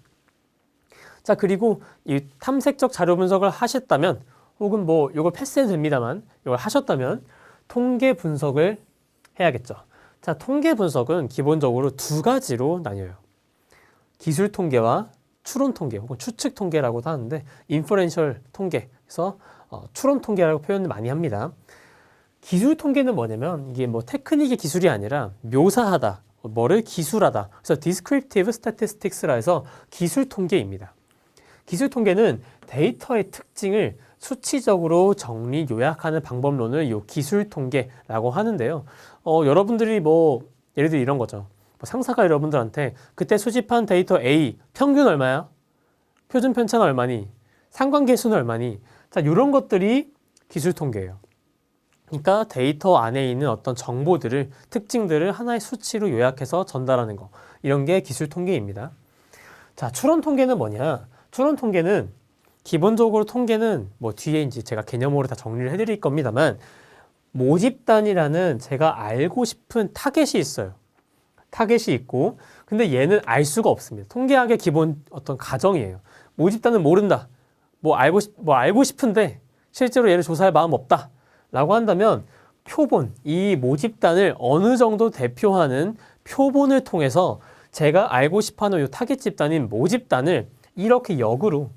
자, 그리고 이 탐색적 자료 분석을 하셨다면 혹은 뭐 이걸 패스해도 됩니다만 이걸 하셨다면 통계 분석을 해야겠죠. 자, 통계 분석은 기본적으로 두 가지로 나뉘어요. 기술 통계와 추론 통계 혹은 추측 통계라고도 하는데 인퍼런셜 통계, 그래서 추론 통계라고 표현을 많이 합니다. 기술 통계는 뭐냐면 이게 뭐 테크닉의 기술이 아니라 묘사하다, 뭐를 기술하다. 그래서 descriptive statistics라 해서 기술 통계입니다. 기술 통계는 데이터의 특징을 수치적으로 정리 요약하는 방법론을 요 기술 통계라고 하는데요. 여러분들이 뭐 예를 들어 이런 거죠. 뭐 상사가 여러분들한테 그때 수집한 데이터 A 평균 얼마야? 표준 편차는 얼마니? 상관계수는 얼마니? 자, 이런 것들이 기술 통계예요. 그러니까 데이터 안에 있는 어떤 정보들을, 특징들을 하나의 수치로 요약해서 전달하는 거. 이런 게 기술 통계입니다. 자, 추론 통계는 뭐냐? 추론 통계는 기본적으로 통계는 뭐 뒤에 이제 제가 개념으로 다 정리를 해드릴 겁니다만 모집단이라는 제가 알고 싶은 타겟이 있어요. 타겟이 있고 근데 얘는 알 수가 없습니다. 통계학의 기본 어떤 가정이에요. 모집단은 모른다. 뭐 알고 싶은데 실제로 얘를 조사할 마음 없다. 라고 한다면 표본, 이 모집단을 어느 정도 대표하는 표본을 통해서 제가 알고 싶어하는 이 타겟 집단인 모집단을 이렇게 역으로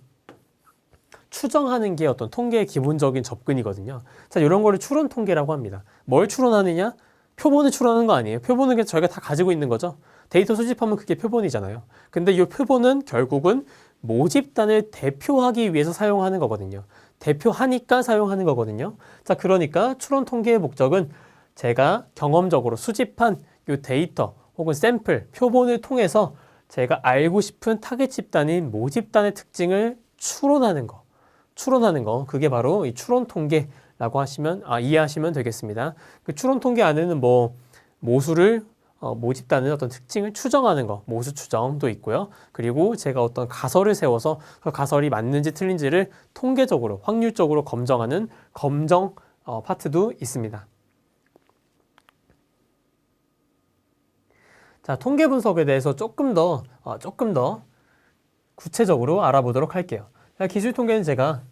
추정하는 게 어떤 통계의 기본적인 접근이거든요. 자, 이런 거를 추론 통계라고 합니다. 뭘 추론하느냐? 표본을 추론하는 거 아니에요. 표본은 저희가 다 가지고 있는 거죠. 데이터 수집하면 그게 표본이잖아요. 근데 이 표본은 결국은 모집단을 대표하기 위해서 사용하는 거거든요. 대표하니까 사용하는 거거든요. 자, 그러니까 추론 통계의 목적은 제가 경험적으로 수집한 이 데이터 혹은 샘플, 표본을 통해서 제가 알고 싶은 타겟 집단인 모집단의 특징을 추론하는 거. 그게 바로 이 추론 통계라고 이해하시면 되겠습니다. 그 추론 통계 안에는 뭐 모집단의 어떤 특징을 추정하는 거, 모수 추정도 있고요. 그리고 제가 어떤 가설을 세워서 그 가설이 맞는지 틀린지를 통계적으로, 확률적으로 검정하는 검정 파트도 있습니다. 자, 통계 분석에 대해서 조금 더 구체적으로 알아보도록 할게요. 자, 기술 통계는 제가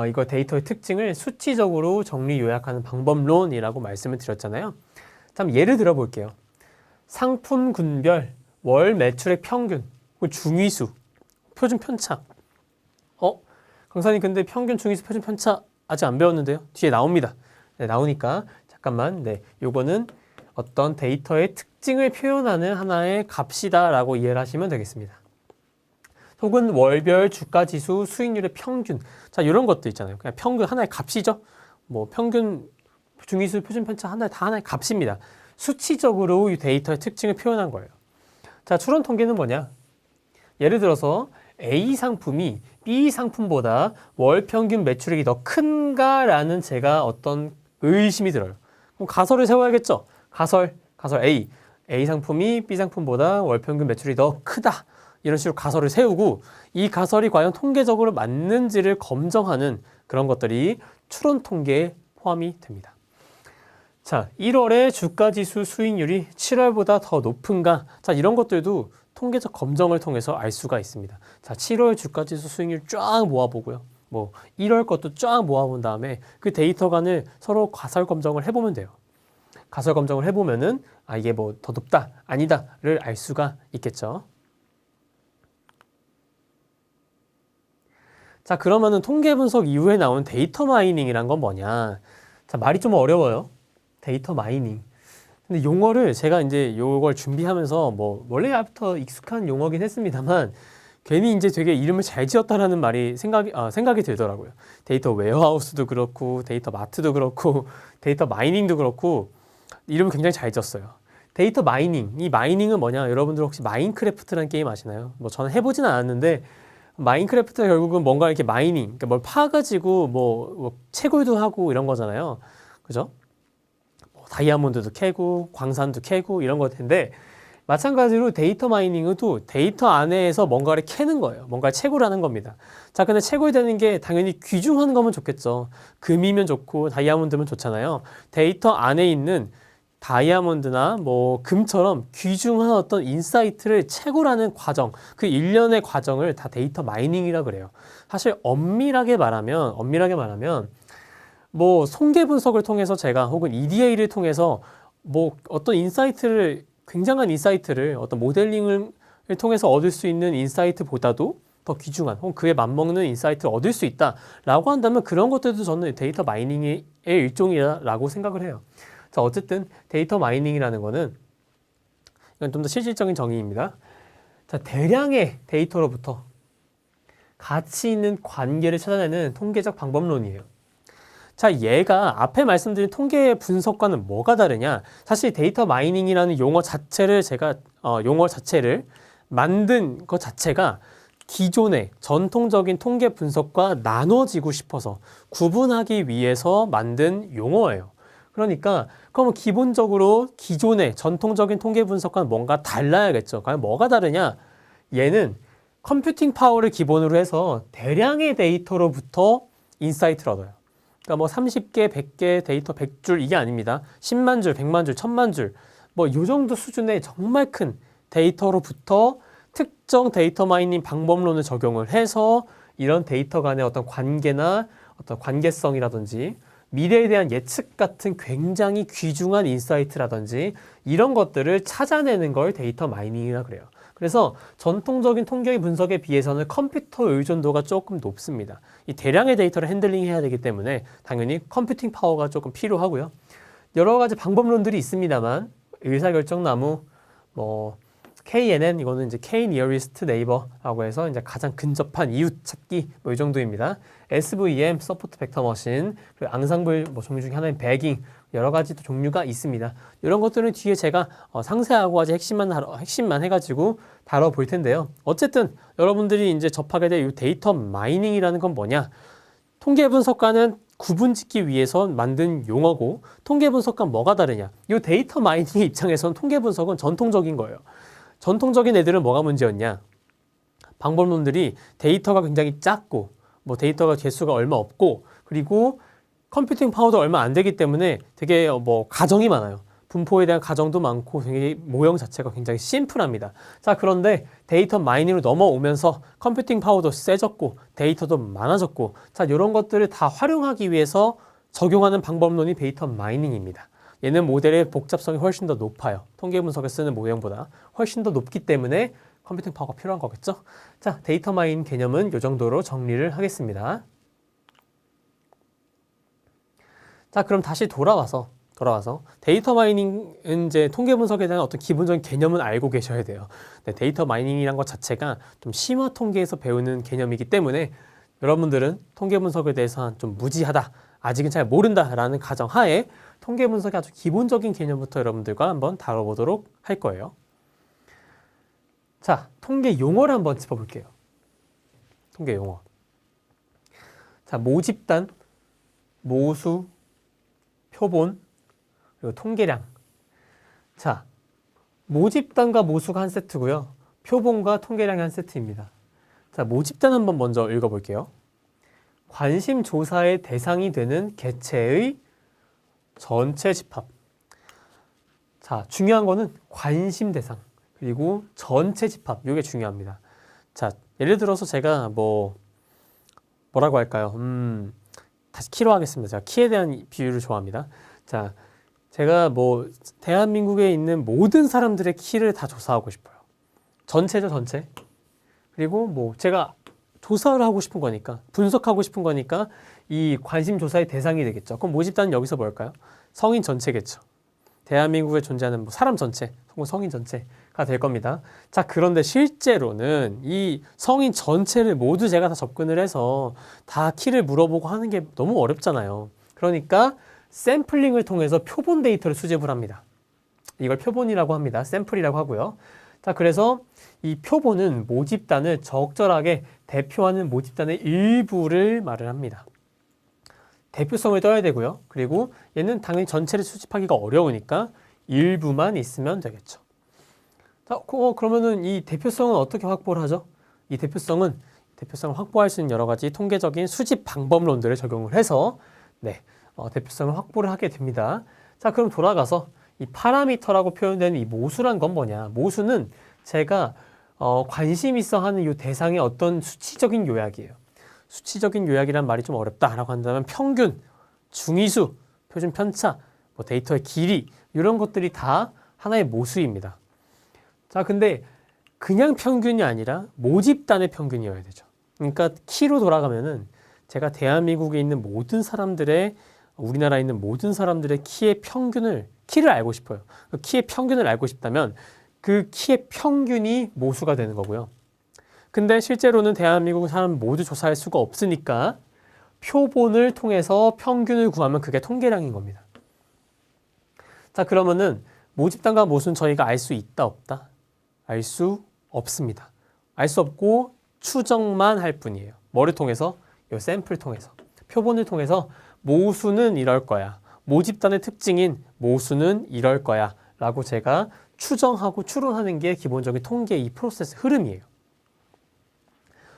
이거 데이터의 특징을 수치적으로 정리 요약하는 방법론이라고 말씀을 드렸잖아요. 자, 예를 들어 볼게요. 상품군별 월 매출액 평균, 중위수, 표준 편차. 강사님 근데 평균, 중위수, 표준 편차 아직 안 배웠는데요? 뒤에 나옵니다. 네, 나오니까 잠깐만. 네, 요거는 어떤 데이터의 특징을 표현하는 하나의 값이다라고 이해를 하시면 되겠습니다. 혹은 월별 주가지수, 수익률의 평균. 자, 이런 것도 있잖아요. 그냥 평균 하나의 값이죠. 뭐 평균, 중위수, 표준 편차 다 하나의 값입니다. 수치적으로 이 데이터의 특징을 표현한 거예요. 자, 추론 통계는 뭐냐? 예를 들어서 A 상품이 B 상품보다 월 평균 매출액이 더 큰가라는 제가 어떤 의심이 들어요. 그럼 가설을 세워야겠죠? 가설 A. A 상품이 B 상품보다 월 평균 매출이 더 크다. 이런 식으로 가설을 세우고 이 가설이 과연 통계적으로 맞는지를 검증하는 그런 것들이 추론 통계에 포함이 됩니다. 자, 1월에 주가지수 수익률이 7월보다 더 높은가? 자, 이런 것들도 통계적 검증을 통해서 알 수가 있습니다. 자, 7월 주가지수 수익률 쫙 모아보고요. 뭐 1월 것도 쫙 모아본 다음에 그 데이터 간을 서로 가설 검증을 해보면 돼요. 가설 검증을 해보면은 이게 뭐 더 높다, 아니다를 알 수가 있겠죠. 자, 그러면은 통계 분석 이후에 나온 데이터 마이닝이란 건 뭐냐? 자, 말이 좀 어려워요. 데이터 마이닝. 근데 용어를 제가 이제 요걸 준비하면서 뭐 원래부터 익숙한 용어긴 했습니다만 괜히 이제 되게 이름을 잘 지었다라는 말이 생각이 들더라고요. 데이터 웨어하우스도 그렇고 데이터 마트도 그렇고 데이터 마이닝도 그렇고 이름을 굉장히 잘 지었어요. 데이터 마이닝. 이 마이닝은 뭐냐? 여러분들 혹시 마인크래프트라는 게임 아시나요? 뭐 저는 해보진 않았는데 마인크래프트가 결국은 뭔가 이렇게 마이닝, 그러니까 뭘 파가지고 뭐 채굴도 하고 이런 거잖아요. 그죠? 다이아몬드도 캐고 광산도 캐고 이런 걸 텐데 마찬가지로 데이터 마이닝은 또 데이터 안에서 뭔가를 캐는 거예요. 뭔가를 채굴하는 겁니다. 자, 근데 채굴되는 게 당연히 귀중한 거면 좋겠죠. 금이면 좋고 다이아몬드면 좋잖아요. 데이터 안에 있는 다이아몬드나 뭐 금처럼 귀중한 어떤 인사이트를 채굴하는 과정, 그 일련의 과정을 다 데이터 마이닝이라 그래요. 사실 엄밀하게 말하면 뭐 통계 분석을 통해서 제가 혹은 EDA를 통해서 뭐 어떤 인사이트를 굉장한 인사이트를 어떤 모델링을 통해서 얻을 수 있는 인사이트보다도 더 귀중한 혹은 그에 맞먹는 인사이트를 얻을 수 있다라고 한다면 그런 것들도 저는 데이터 마이닝의 일종이라고 생각을 해요. 자, 어쨌든 데이터 마이닝이라는 거는 이건 좀 더 실질적인 정의입니다. 자, 대량의 데이터로부터 가치 있는 관계를 찾아내는 통계적 방법론이에요. 자, 얘가 앞에 말씀드린 통계 분석과는 뭐가 다르냐? 사실 데이터 마이닝이라는 용어 자체를 용어 자체를 만든 것 자체가 기존의 전통적인 통계 분석과 나눠지고 싶어서 구분하기 위해서 만든 용어예요. 그러니까 그러면 기본적으로 기존의 전통적인 통계 분석과는 뭔가 달라야겠죠. 과연 뭐가 다르냐? 얘는 컴퓨팅 파워를 기본으로 해서 대량의 데이터로부터 인사이트를 얻어요. 그러니까 뭐 30개, 100개 데이터 100줄 이게 아닙니다. 10만 줄, 100만 줄, 1000만 줄 뭐 이 정도 수준의 정말 큰 데이터로부터 특정 데이터 마이닝 방법론을 적용을 해서 이런 데이터 간의 어떤 관계나 어떤 관계성이라든지 미래에 대한 예측 같은 굉장히 귀중한 인사이트라든지 이런 것들을 찾아내는 걸 데이터 마이닝이라 그래요. 그래서 전통적인 통계 분석에 비해서는 컴퓨터 의존도가 조금 높습니다. 이 대량의 데이터를 핸들링해야 되기 때문에 당연히 컴퓨팅 파워가 조금 필요하고요. 여러 가지 방법론들이 있습니다만 의사결정나무, 뭐 KNN 이거는 이제 K Nearest Neighbor라고 해서 이제 가장 근접한 이웃 찾기 뭐 이 정도입니다. SVM, 서포트 벡터 머신, 그리고 앙상블 뭐 종류 중에 하나인 배깅 여러 가지 또 종류가 있습니다. 이런 것들은 뒤에 제가 상세하고 아주 핵심만 해가지고 다뤄볼 텐데요. 어쨌든 여러분들이 이제 접하게 될 이 데이터 마이닝이라는 건 뭐냐? 통계 분석과는 구분짓기 위해서 만든 용어고 통계 분석과 뭐가 다르냐? 이 데이터 마이닝의 입장에서는 통계 분석은 전통적인 거예요. 전통적인 애들은 뭐가 문제였냐? 방법론들이 데이터가 굉장히 작고 뭐 데이터가 개수가 얼마 없고 그리고 컴퓨팅 파워도 얼마 안 되기 때문에 되게 뭐 가정이 많아요. 분포에 대한 가정도 많고 되게 모형 자체가 굉장히 심플합니다. 자, 그런데 데이터 마이닝으로 넘어오면서 컴퓨팅 파워도 세졌고 데이터도 많아졌고 자, 이런 것들을 다 활용하기 위해서 적용하는 방법론이 데이터 마이닝입니다. 얘는 모델의 복잡성이 훨씬 더 높아요. 통계 분석에 쓰는 모형보다 훨씬 더 높기 때문에 컴퓨팅 파워가 필요한 거겠죠. 자, 데이터 마이닝 개념은 이 정도로 정리를 하겠습니다. 자, 그럼 다시 돌아와서 데이터 마이닝은 이제 통계 분석에 대한 어떤 기본적인 개념은 알고 계셔야 돼요. 네, 데이터 마이닝이란 것 자체가 좀 심화 통계에서 배우는 개념이기 때문에 여러분들은 통계 분석에 대해서 좀 무지하다, 아직은 잘 모른다라는 가정하에 통계 분석의 아주 기본적인 개념부터 여러분들과 한번 다뤄보도록 할 거예요. 자, 통계 용어를 한번 짚어볼게요. 통계 용어. 자, 모집단, 모수, 표본, 그리고 통계량. 자, 모집단과 모수가 한 세트고요. 표본과 통계량이 한 세트입니다. 자, 모집단 한번 먼저 읽어볼게요. 관심 조사의 대상이 되는 개체의 전체 집합. 자, 중요한 거는 관심 대상, 그리고 전체 집합. 이게 중요합니다. 자, 예를 들어서 제가 뭐라고 할까요? 다시 키로 하겠습니다. 제가 키에 대한 비유를 좋아합니다. 자, 제가 대한민국에 있는 모든 사람들의 키를 다 조사하고 싶어요. 전체죠, 전체. 그리고 제가 조사를 하고 싶은 거니까, 분석하고 싶은 거니까 이 관심 조사의 대상이 되겠죠. 그럼 모집단은 여기서 뭘까요? 성인 전체겠죠. 대한민국에 존재하는 사람 전체, 성인 전체가 될 겁니다. 자, 그런데 실제로는 이 성인 전체를 모두 제가 다 접근을 해서 다 키를 물어보고 하는 게 너무 어렵잖아요. 그러니까 샘플링을 통해서 표본 데이터를 수집을 합니다. 이걸 표본이라고 합니다. 샘플이라고 하고요. 자, 그래서 이 표본은 모집단을 적절하게 대표하는 모집단의 일부를 말을 합니다. 대표성을 떠야 되고요. 그리고 얘는 당연히 전체를 수집하기가 어려우니까 일부만 있으면 되겠죠. 자, 그러면은 이 대표성은 어떻게 확보를 하죠? 이 대표성을 확보할 수 있는 여러 가지 통계적인 수집 방법론들을 적용을 해서 대표성을 확보를 하게 됩니다. 자, 그럼 돌아가서 이 파라미터라고 표현되는 이 모수란 건 뭐냐? 모수는 제가 관심 있어 하는 이 대상의 어떤 수치적인 요약이에요. 수치적인 요약이란 말이 좀 어렵다라고 한다면 평균, 중위수, 표준 편차, 데이터의 길이 이런 것들이 다 하나의 모수입니다. 자, 근데 그냥 평균이 아니라 모집단의 평균이어야 되죠. 그러니까 키로 돌아가면은 제가 대한민국에 있는 모든 사람들의 우리나라에 있는 모든 사람들의 키를 알고 싶어요. 그 키의 평균을 알고 싶다면 그 키의 평균이 모수가 되는 거고요. 근데 실제로는 대한민국 사람 모두 조사할 수가 없으니까 표본을 통해서 평균을 구하면 그게 통계량인 겁니다. 자, 그러면은 모집단과 모수는 저희가 알 수 있다, 없다? 알 수 없습니다. 알 수 없고 추정만 할 뿐이에요. 뭐를 통해서? 이 샘플 통해서. 표본을 통해서 모수는 이럴 거야. 모집단의 특징인 모수는 이럴 거야. 라고 제가 추정하고 추론하는 게 기본적인 통계 이 프로세스 흐름이에요.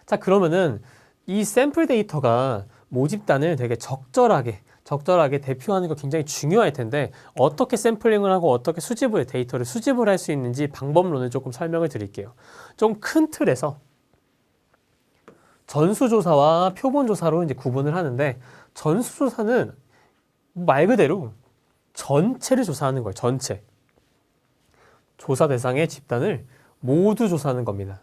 자, 그러면은 이 샘플 데이터가 모집단을 되게 적절하게 대표하는 거 굉장히 중요할 텐데 어떻게 샘플링을 하고 어떻게 데이터를 수집을 할 수 있는지 방법론을 조금 설명을 드릴게요. 좀 큰 틀에서 전수조사와 표본조사로 이제 구분을 하는데 전수조사는 말 그대로 전체를 조사하는 거예요. 전체. 조사 대상의 집단을 모두 조사하는 겁니다.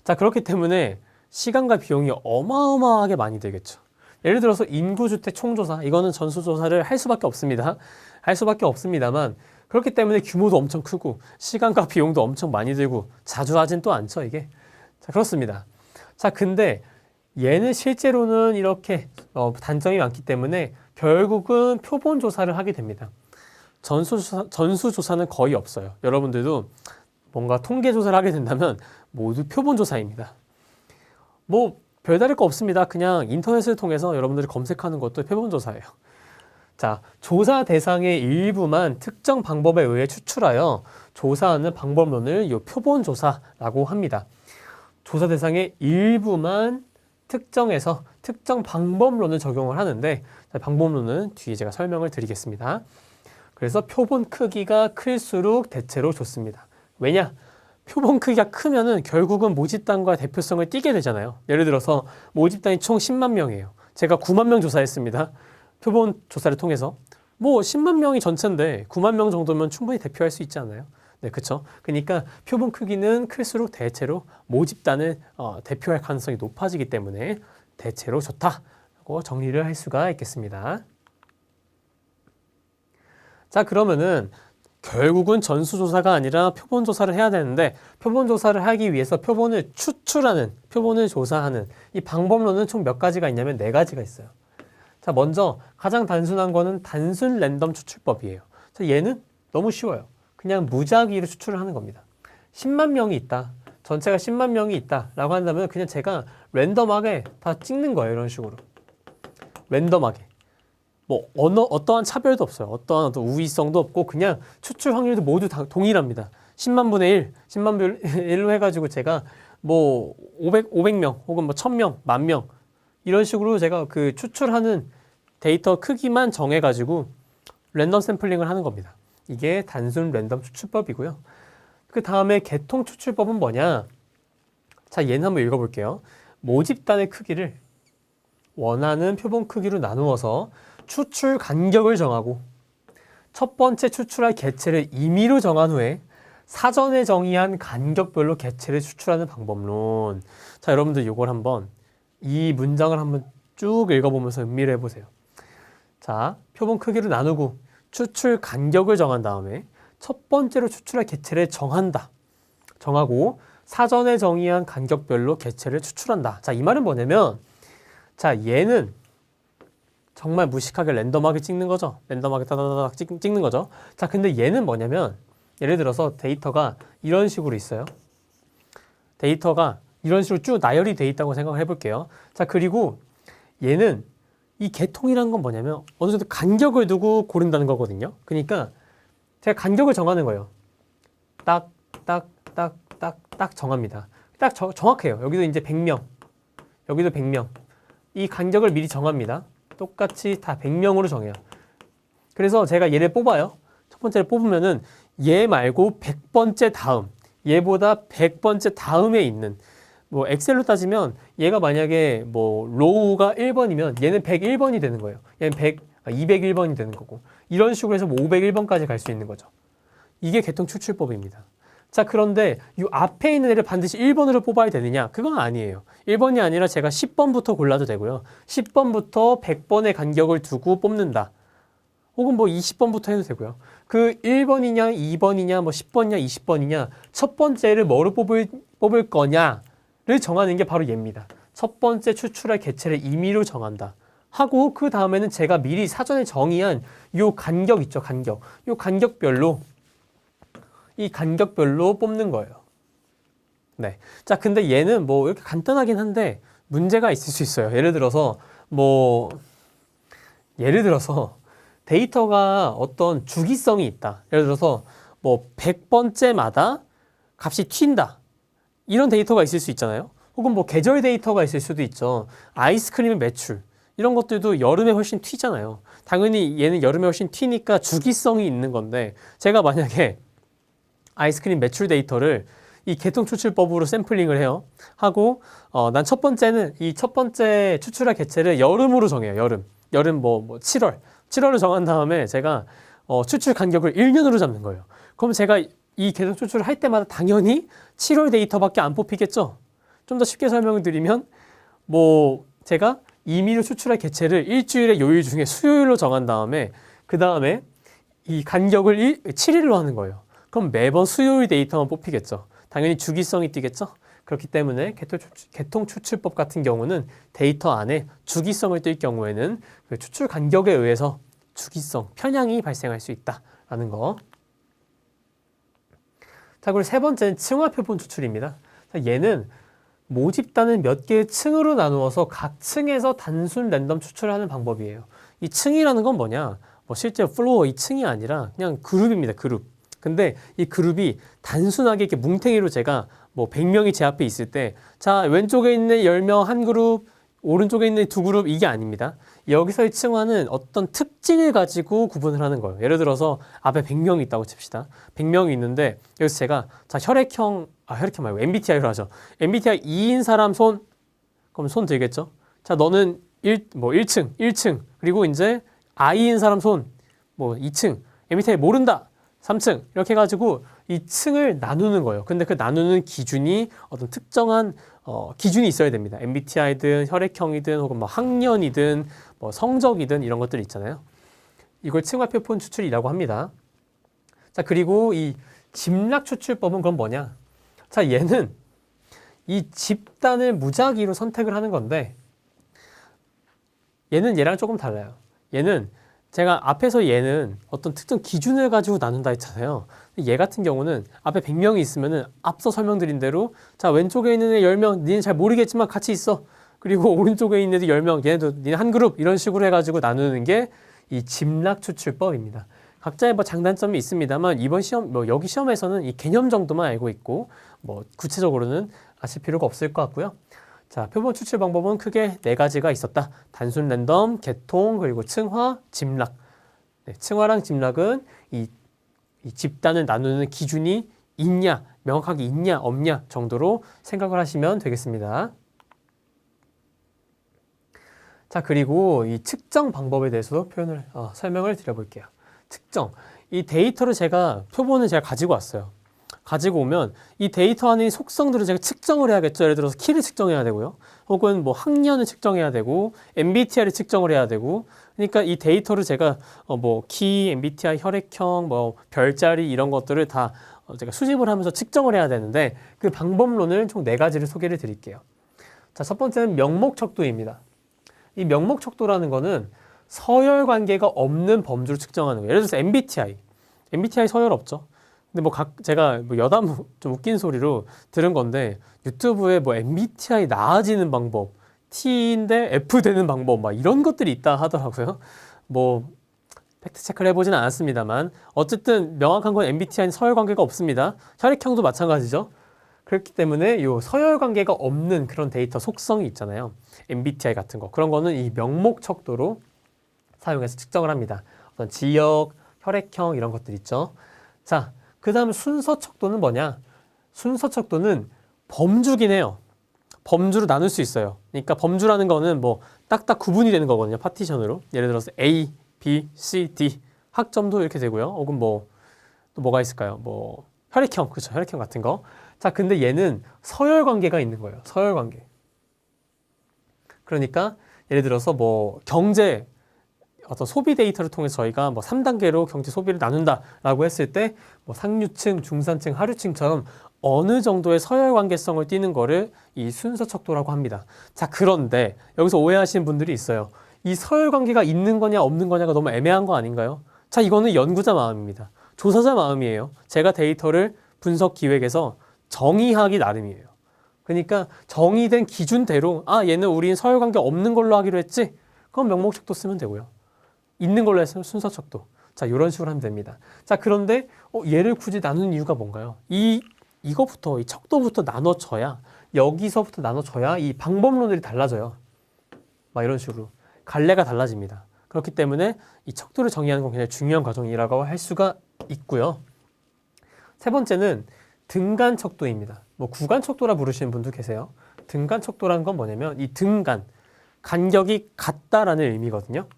자, 그렇기 때문에 시간과 비용이 어마어마하게 많이 들겠죠. 예를 들어서 인구주택 총조사, 이거는 전수조사를 할 수밖에 없습니다. 할 수밖에 없습니다만 그렇기 때문에 규모도 엄청 크고 시간과 비용도 엄청 많이 들고 자주 하진 또 않죠, 이게. 자, 그렇습니다. 자, 근데 얘는 실제로는 이렇게 단점이 많기 때문에 결국은 표본 조사를 하게 됩니다. 전수조사는 거의 없어요. 여러분들도 뭔가 통계 조사를 하게 된다면 모두 표본 조사입니다. 별다를 거 없습니다. 그냥 인터넷을 통해서 여러분들이 검색하는 것도 표본 조사예요. 자, 조사 대상의 일부만 특정 방법에 의해 추출하여 조사하는 방법론을 이 표본 조사라고 합니다. 조사 대상의 일부만 특정해서 특정 방법론을 적용을 하는데 방법론은 뒤에 제가 설명을 드리겠습니다. 그래서 표본 크기가 클수록 대체로 좋습니다. 왜냐? 표본 크기가 크면은 결국은 모집단과 대표성을 띠게 되잖아요. 예를 들어서 모집단이 총 10만 명이에요. 제가 9만 명 조사했습니다. 표본 조사를 통해서 10만 명이 전체인데 9만 명 정도면 충분히 대표할 수 있지 않나요? 네, 그렇죠. 그러니까 표본 크기는 클수록 대체로 모집단을 대표할 가능성이 높아지기 때문에 대체로 좋다고 정리를 할 수가 있겠습니다. 자, 그러면은 결국은 전수조사가 아니라 표본조사를 해야 되는데 표본조사를 하기 위해서 표본을 조사하는 이 방법론은 총 몇 가지가 있냐면 4가지가 있어요. 자, 먼저 가장 단순한 거는 단순 랜덤 추출법이에요. 자, 얘는 너무 쉬워요. 그냥 무작위로 추출을 하는 겁니다. 10만 명이 있다. 전체가 10만 명이 있다라고 한다면 그냥 제가 랜덤하게 다 찍는 거예요. 이런 식으로. 랜덤하게. 뭐 어떠한 차별도 없어요. 어떠한 우위성도 없고 그냥 추출 확률도 모두 다 동일합니다. 10만 분의 1, 10만 분의 1로 해가지고 제가 뭐 500명 혹은 뭐 1000명, 10,000명 이런 식으로 제가 그 추출하는 데이터 크기만 정해가지고 랜덤 샘플링을 하는 겁니다. 이게 단순 랜덤 추출법이고요. 그 다음에 개통 추출법은 뭐냐? 자, 얘는 한번 읽어볼게요. 모집단의 크기를 원하는 표본 크기로 나누어서 추출 간격을 정하고 첫 번째 추출할 개체를 임의로 정한 후에 사전에 정의한 간격별로 개체를 추출하는 방법론. 자, 여러분들 이걸 한번 이 문장을 한번 쭉 읽어보면서 음미를 해보세요. 자, 표본 크기를 나누고 추출 간격을 정한 다음에 첫 번째로 추출할 개체를 정한다. 정하고 사전에 정의한 간격별로 개체를 추출한다. 자, 이 말은 뭐냐면 자, 얘는 정말 무식하게 랜덤하게 찍는 거죠. 랜덤하게 따다다닥 찍는 거죠. 자, 근데 얘는 뭐냐면 예를 들어서 데이터가 이런 식으로 있어요. 데이터가 이런 식으로 쭉 나열이 돼 있다고 생각을 해볼게요. 자, 그리고 얘는 이 개통이라는 건 뭐냐면 어느 정도 간격을 두고 고른다는 거거든요. 그러니까 제가 간격을 정하는 거예요. 딱 정합니다. 딱 정확해요. 여기도 이제 100명, 여기도 100명. 이 간격을 미리 정합니다. 똑같이 다 100명으로 정해요. 그래서 제가 얘를 뽑아요. 첫 번째를 뽑으면은 얘 말고 100번째 다음, 얘보다 100번째 다음에 있는 뭐 엑셀로 따지면 얘가 만약에 뭐 로우가 1번이면 얘는 101번이 되는 거예요. 얘는 201번이 되는 거고 이런 식으로 해서 뭐 501번까지 갈 수 있는 거죠. 이게 개통 추출법입니다. 자, 그런데 이 앞에 있는 애를 반드시 1번으로 뽑아야 되느냐? 그건 아니에요. 1번이 아니라 제가 10번부터 골라도 되고요. 10번부터 100번의 간격을 두고 뽑는다. 혹은 뭐 20번부터 해도 되고요. 그 1번이냐, 2번이냐, 뭐 10번이냐, 20번이냐, 첫 번째를 뭐로 뽑을 거냐를 정하는 게 바로 얘입니다. 첫 번째 추출할 개체를 임의로 정한다. 하고 그 다음에는 제가 미리 사전에 정의한 요 간격 있죠, 간격. 요 간격별로 이 간격별로 뽑는 거예요. 네. 자, 근데 얘는 뭐 이렇게 간단하긴 한데 문제가 있을 수 있어요. 예를 들어서 데이터가 어떤 주기성이 있다. 예를 들어서 뭐 100번째마다 값이 튄다. 이런 데이터가 있을 수 있잖아요. 혹은 뭐 계절 데이터가 있을 수도 있죠. 아이스크림의 매출. 이런 것들도 여름에 훨씬 튀잖아요. 당연히 얘는 여름에 훨씬 튀니까 주기성이 있는 건데 제가 만약에 아이스크림 매출 데이터를 이 개통 추출법으로 샘플링을 해요. 하고 난 첫 번째는 이 첫 번째 추출할 개체를 여름으로 정해요. 여름 뭐 7월을 정한 다음에 제가 추출 간격을 1년으로 잡는 거예요. 그럼 제가 이 개통 추출을 할 때마다 당연히 7월 데이터밖에 안 뽑히겠죠. 좀 더 쉽게 설명을 드리면 뭐 제가 임의로 추출할 개체를 일주일의 요일 중에 수요일로 정한 다음에 그 다음에 이 간격을 7일로 하는 거예요. 그럼 매번 수요일 데이터만 뽑히겠죠. 당연히 주기성이 뛰겠죠. 그렇기 때문에 개통 추출법 같은 경우는 데이터 안에 주기성을 띨 경우에는 그 추출 간격에 의해서 주기성, 편향이 발생할 수 있다라는 거. 자, 그리고 세 번째는 층화 표본 추출입니다. 자, 얘는 모집단을 몇 개의 층으로 나누어서 각 층에서 단순 랜덤 추출하는 방법이에요. 이 층이라는 건 뭐냐? 뭐 실제 플로어 이 층이 아니라 그냥 그룹입니다. 그룹. 근데 이 그룹이 단순하게 이렇게 뭉탱이로 제가 뭐 100명이 제 앞에 있을 때 자, 왼쪽에 있는 10명 한 그룹, 오른쪽에 있는 두 그룹 이게 아닙니다. 여기서의 층화는 어떤 특징을 가지고 구분을 하는 거예요. 예를 들어서 앞에 100명이 있다고 칩시다. 100명이 있는데 여기서 제가 자, 혈액형 말고 MBTI로 하죠. MBTI 2인 사람 손, 그럼 손 들겠죠? 자, 너는 1층, 그리고 이제 I인 사람 손, 뭐 2층, MBTI 모른다. 3층 이렇게 해가지고 이 층을 나누는 거예요. 근데 그 나누는 기준이 어떤 특정한 기준이 있어야 됩니다. MBTI든 혈액형이든 혹은 뭐 학년이든 뭐 성적이든 이런 것들 있잖아요. 이걸 층화 표본 추출이라고 합니다. 자, 그리고 이 집락 추출법은 그럼 뭐냐? 자, 얘는 이 집단을 무작위로 선택을 하는 건데 얘는 얘랑 조금 달라요. 얘는 제가 앞에서 얘는 어떤 특정 기준을 가지고 나눈다 했잖아요. 얘 같은 경우는 앞에 100명이 있으면은 앞서 설명드린 대로 자, 왼쪽에 있는 애 10명, 니는 잘 모르겠지만 같이 있어. 그리고 오른쪽에 있는 애들 10명, 얘네도 니네 한 그룹 이런 식으로 해가지고 나누는 게 이 짐락 추출법입니다. 각자의 뭐 장단점이 있습니다만 이번 시험, 뭐 여기 시험에서는 이 개념 정도만 알고 있고 뭐 구체적으로는 아실 필요가 없을 것 같고요. 자, 표본 추출 방법은 크게 4가지가 있었다. 단순 랜덤, 개통, 그리고 층화, 짐락. 네, 층화랑 짐락은 이 집단을 나누는 기준이 있냐, 명확하게 있냐, 없냐 정도로 생각을 하시면 되겠습니다. 자, 그리고 이 측정 방법에 대해서도 설명을 드려볼게요. 측정. 이 데이터를 표본을 제가 가지고 왔어요. 가지고 오면 이 데이터 안에 속성들을 제가 측정을 해야겠죠. 예를 들어서 키를 측정해야 되고요. 혹은 뭐 학년을 측정해야 되고 MBTI를 측정을 해야 되고 그러니까 이 데이터를 제가 뭐 키, MBTI, 혈액형, 뭐 별자리 이런 것들을 다 제가 수집을 하면서 측정을 해야 되는데 그 방법론을 총 4가지를 소개를 드릴게요. 자, 첫 번째는 명목척도입니다. 이 명목척도라는 거는 서열 관계가 없는 범주를 측정하는 거예요. 예를 들어서 MBTI 서열 없죠. 근데 뭐 제가 뭐 여담 좀 웃긴 소리로 들은 건데 유튜브에 뭐 MBTI 나아지는 방법, T인데 F 되는 방법 막 이런 것들이 있다 하더라고요. 뭐 팩트 체크를 해보진 않았습니다만 어쨌든 명확한 건 MBTI는 서열 관계가 없습니다. 혈액형도 마찬가지죠. 그렇기 때문에 이 서열 관계가 없는 그런 데이터 속성이 있잖아요. MBTI 같은 거 그런 거는 이 명목 척도로 사용해서 측정을 합니다. 어떤 지역, 혈액형 이런 것들 있죠. 자, 그 다음 순서 척도는 뭐냐? 순서 척도는 범주긴 해요. 범주로 나눌 수 있어요. 그러니까 범주라는 거는 뭐 딱딱 구분이 되는 거거든요. 파티션으로. 예를 들어서 A, B, C, D 학점도 이렇게 되고요. 혹은 뭐 또 뭐가 있을까요? 뭐 혈액형, 그렇죠. 혈액형 같은 거. 자, 근데 얘는 서열 관계가 있는 거예요. 서열 관계. 그러니까 예를 들어서 뭐 경제 어떤 소비 데이터를 통해서 저희가 뭐 3단계로 경제 소비를 나눈다라고 했을 때 뭐 상류층, 중산층, 하류층처럼 어느 정도의 서열 관계성을 띠는 거를 이 순서 척도라고 합니다. 자, 그런데 여기서 오해하시는 분들이 있어요. 이 서열 관계가 있는 거냐 없는 거냐가 너무 애매한 거 아닌가요? 자, 이거는 연구자 마음입니다. 조사자 마음이에요. 제가 데이터를 분석 기획에서 정의하기 나름이에요. 그러니까 정의된 기준대로 얘는 우린 서열 관계 없는 걸로 하기로 했지? 그럼 명목 척도 쓰면 되고요. 있는 걸로 해서 순서 척도. 자, 이런 식으로 하면 됩니다. 자, 그런데 얘를 굳이 나누는 이유가 뭔가요? 이 척도부터 나눠져야 여기서부터 나눠져야 이 방법론들이 달라져요. 막 이런 식으로 갈래가 달라집니다. 그렇기 때문에 이 척도를 정의하는 건 굉장히 중요한 과정이라고 할 수가 있고요. 세 번째는 등간 척도입니다. 뭐 구간 척도라 부르시는 분도 계세요. 등간 척도라는 건 뭐냐면 이 간격이 같다라는 의미거든요.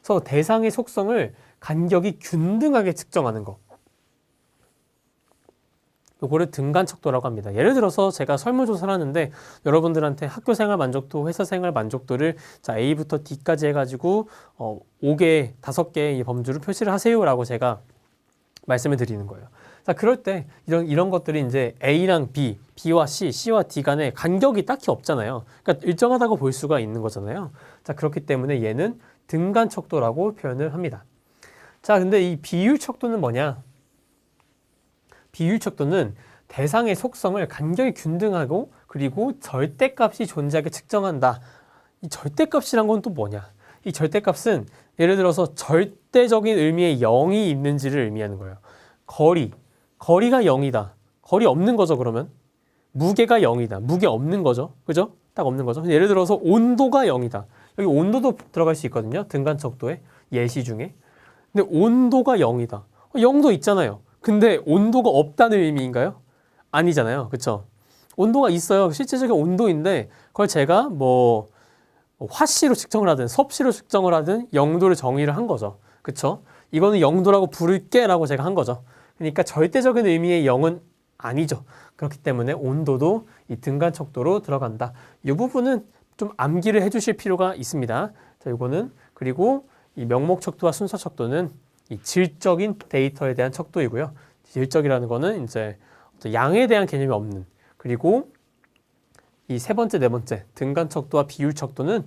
그래서 대상의 속성을 간격이 균등하게 측정하는 거. 요거를 등간 척도라고 합니다. 예를 들어서 제가 설문조사를 하는데 여러분들한테 학교 생활 만족도, 회사 생활 만족도를 자, A부터 D까지 해가지고 5개, 5개의 범주를 표시를 하세요라고 제가 말씀을 드리는 거예요. 자, 그럴 때 이런 것들이 이제 A랑 B, B와 C, C와 D 간에 간격이 딱히 없잖아요. 그러니까 일정하다고 볼 수가 있는 거잖아요. 자, 그렇기 때문에 얘는 등간 척도라고 표현을 합니다. 자, 근데 이 비율 척도는 뭐냐? 비율 척도는 대상의 속성을 간격이 균등하고 그리고 절대값이 존재하게 측정한다. 이 절대값이란 건 또 뭐냐? 이 절대값은 예를 들어서 절대적인 의미의 0이 있는지를 의미하는 거예요. 거리가 0이다. 거리 없는 거죠, 그러면. 무게가 0이다. 무게 없는 거죠. 그죠? 딱 없는 거죠. 예를 들어서 온도가 0이다. 여기 온도도 들어갈 수 있거든요. 등간 척도에 예시 중에. 근데 온도가 0이다. 0도 있잖아요. 근데 온도가 없다는 의미인가요? 아니잖아요. 그쵸? 온도가 있어요. 실제적인 온도인데 그걸 제가 뭐 화씨로 측정을 하든 섭씨로 측정을 하든 0도를 정의를 한 거죠. 그쵸? 이거는 0도라고 부를게 라고 제가 한 거죠. 그러니까 절대적인 의미의 0은 아니죠. 그렇기 때문에 온도도 이 등간 척도로 들어간다. 이 부분은 좀 암기를 해주실 필요가 있습니다. 자, 이거는 그리고 이 명목 척도와 순서 척도는 이 질적인 데이터에 대한 척도이고요. 질적이라는 거는 이제 양에 대한 개념이 없는 그리고 이 세 번째, 네 번째 등간 척도와 비율 척도는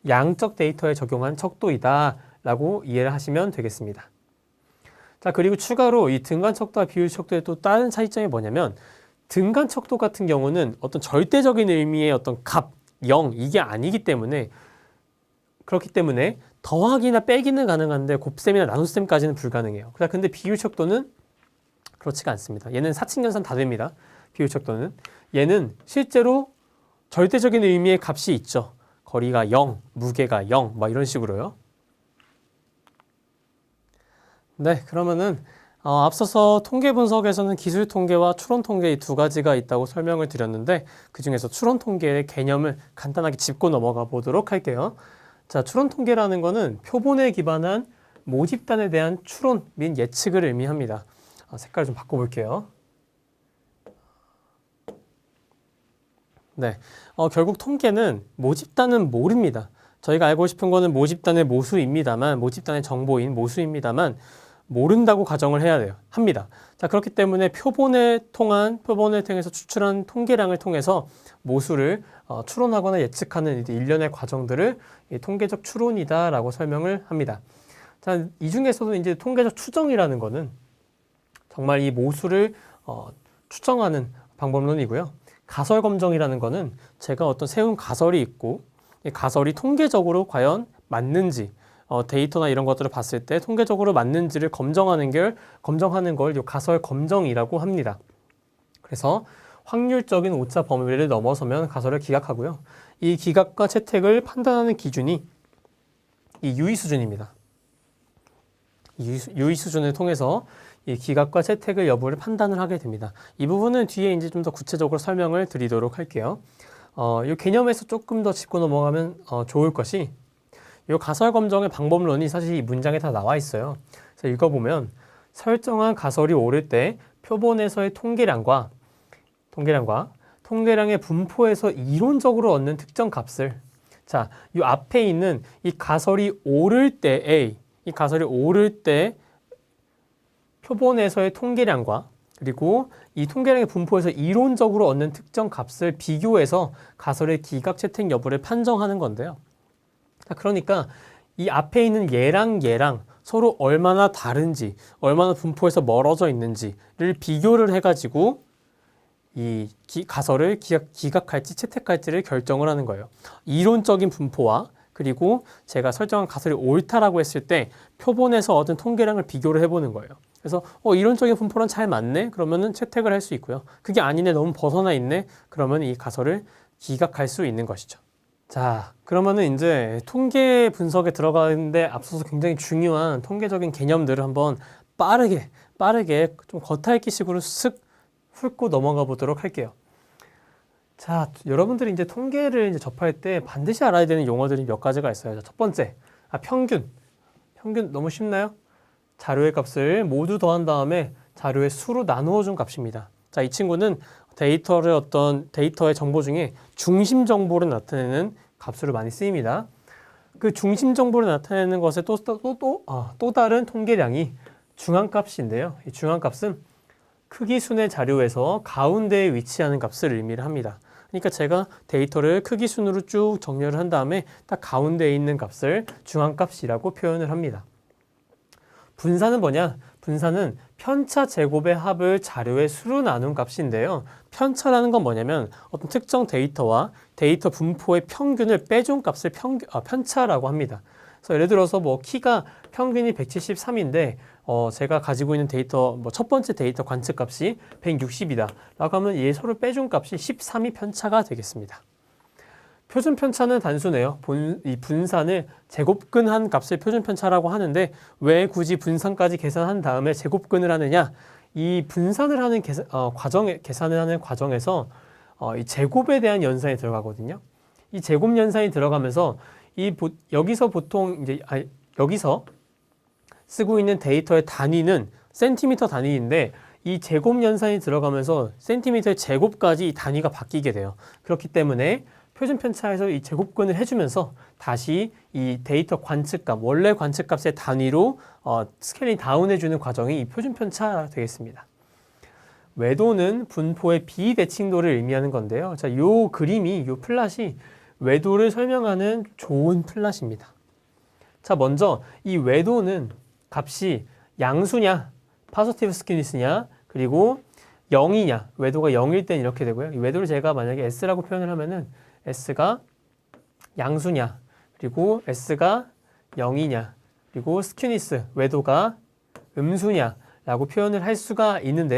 양적 데이터에 적용한 척도이다 라고 이해를 하시면 되겠습니다. 자, 그리고 추가로 이 등간척도와 비율척도의 또 다른 차이점이 뭐냐면 등간척도 같은 경우는 어떤 절대적인 의미의 어떤 값, 0 이게 아니기 때문에 그렇기 때문에 더하기나 빼기는 가능한데 곱셈이나 나눗셈까지는 불가능해요. 근데 비율척도는 그렇지가 않습니다. 얘는 사칙연산 다 됩니다. 비율척도는. 얘는 실제로 절대적인 의미의 값이 있죠. 거리가 0, 무게가 0, 뭐 이런 식으로요. 네, 그러면은 앞서서 통계 분석에서는 기술 통계와 추론 통계 이 두 가지가 있다고 설명을 드렸는데 그 중에서 추론 통계의 개념을 간단하게 짚고 넘어가 보도록 할게요. 자, 추론 통계라는 거는 표본에 기반한 모집단에 대한 추론 및 예측을 의미합니다. 색깔 좀 바꿔볼게요. 네, 결국 통계는 모집단은 모릅니다. 저희가 알고 싶은 거는 모집단의 모수입니다만, 모집단의 정보인 모수입니다만 모른다고 가정을 해야 돼요. 합니다. 자, 그렇기 때문에 표본을 통해서 추출한 통계량을 통해서 모수를 추론하거나 예측하는 이제 일련의 과정들을 통계적 추론이다라고 설명을 합니다. 자, 이 중에서도 이제 통계적 추정이라는 거는 정말 이 모수를 추정하는 방법론이고요. 가설 검정이라는 거는 제가 어떤 세운 가설이 있고 이 가설이 통계적으로 과연 맞는지 데이터나 이런 것들을 봤을 때 통계적으로 맞는지를 검정하는 걸 이 가설 검정이라고 합니다. 그래서 확률적인 오차 범위를 넘어서면 가설을 기각하고요. 이 기각과 채택을 판단하는 기준이 이 유의 수준입니다. 유의 수준을 통해서 이 기각과 채택의 여부를 판단을 하게 됩니다. 이 부분은 뒤에 이제 좀 더 구체적으로 설명을 드리도록 할게요. 이 개념에서 조금 더 짚고 넘어가면 좋을 것이 이 가설 검정의 방법론이 사실 이 문장에 다 나와 있어요. 그래서 읽어보면 설정한 가설이 옳을 때 표본에서의 통계량과 통계량의 분포에서 이론적으로 얻는 특정 값을 자, 이 앞에 있는 이 가설이 옳을 때의 이 가설이 옳을 때 표본에서의 통계량과 그리고 이 통계량의 분포에서 이론적으로 얻는 특정 값을 비교해서 가설의 기각 채택 여부를 판정하는 건데요. 그러니까 이 앞에 있는 얘랑 서로 얼마나 다른지, 얼마나 분포에서 멀어져 있는지를 비교를 해가지고 이 가설을 기각할지 채택할지를 결정을 하는 거예요. 이론적인 분포와 그리고 제가 설정한 가설이 옳다라고 했을 때 표본에서 얻은 통계량을 비교를 해보는 거예요. 그래서 이론적인 분포랑 잘 맞네? 그러면은 채택을 할 수 있고요. 그게 아니네, 너무 벗어나 있네? 그러면 이 가설을 기각할 수 있는 것이죠. 자, 그러면은 이제 통계 분석에 들어가는데 앞서서 굉장히 중요한 통계적인 개념들을 한번 빠르게 좀 겉핥기식으로 쓱 훑고 넘어가 보도록 할게요. 자, 여러분들이 이제 통계를 이제 접할 때 반드시 알아야 되는 용어들이 몇 가지가 있어요. 자, 첫 번째, 평균. 평균 너무 쉽나요? 자료의 값을 모두 더한 다음에 자료의 수로 나누어 준 값입니다. 자, 이 친구는 데이터의 정보 중에 중심 정보를 나타내는 값으로 많이 쓰입니다. 그 중심 정보를 나타내는 것의 또 다른 통계량이 중앙값인데요. 이 중앙값은 크기순의 자료에서 가운데에 위치하는 값을 의미를 합니다. 그러니까 제가 데이터를 크기순으로 쭉 정렬을 한 다음에 딱 가운데에 있는 값을 중앙값이라고 표현을 합니다. 분사는 뭐냐? 분사는 편차 제곱의 합을 자료의 수로 나눈 값인데요. 편차라는 건 뭐냐면 어떤 특정 데이터와 데이터 분포의 평균을 빼준 값을 편차라고 합니다. 그래서 예를 들어서 키가 평균이 173인데 제가 가지고 있는 데이터 첫 번째 데이터 관측값이 160이다 라고 하면 얘 서로 빼준 값이 13이 편차가 되겠습니다. 표준 편차는 단순해요. 이 분산을 제곱근한 값을 표준 편차라고 하는데 왜 굳이 분산까지 계산한 다음에 제곱근을 하느냐? 이 분산을 하는 계산을 하는 과정에서 이 제곱에 대한 연산이 들어가거든요. 이 제곱 연산이 들어가면서 여기서 보통 여기서 쓰고 있는 데이터의 단위는 센티미터 단위인데 이 제곱 연산이 들어가면서 센티미터의 제곱까지 이 단위가 바뀌게 돼요. 그렇기 때문에 표준 편차에서 이 제곱근을 해주면서 다시 이 데이터 관측값, 원래 관측값의 단위로 스케일링 다운해주는 과정이 이 표준 편차가 되겠습니다. 외도는 분포의 비대칭도를 의미하는 건데요. 자, 요 플롯이 외도를 설명하는 좋은 플롯입니다. 자, 먼저 이 외도는 값이 양수냐, 파서티브 스큐니스냐, 그리고 0이냐, 외도가 0일 땐 이렇게 되고요. 이 외도를 제가 만약에 S라고 표현을 하면은 S가 양수냐, 그리고 S가 0이냐, 그리고 스큐니스, 외도가 음수냐 라고 표현을 할 수가 있는데요.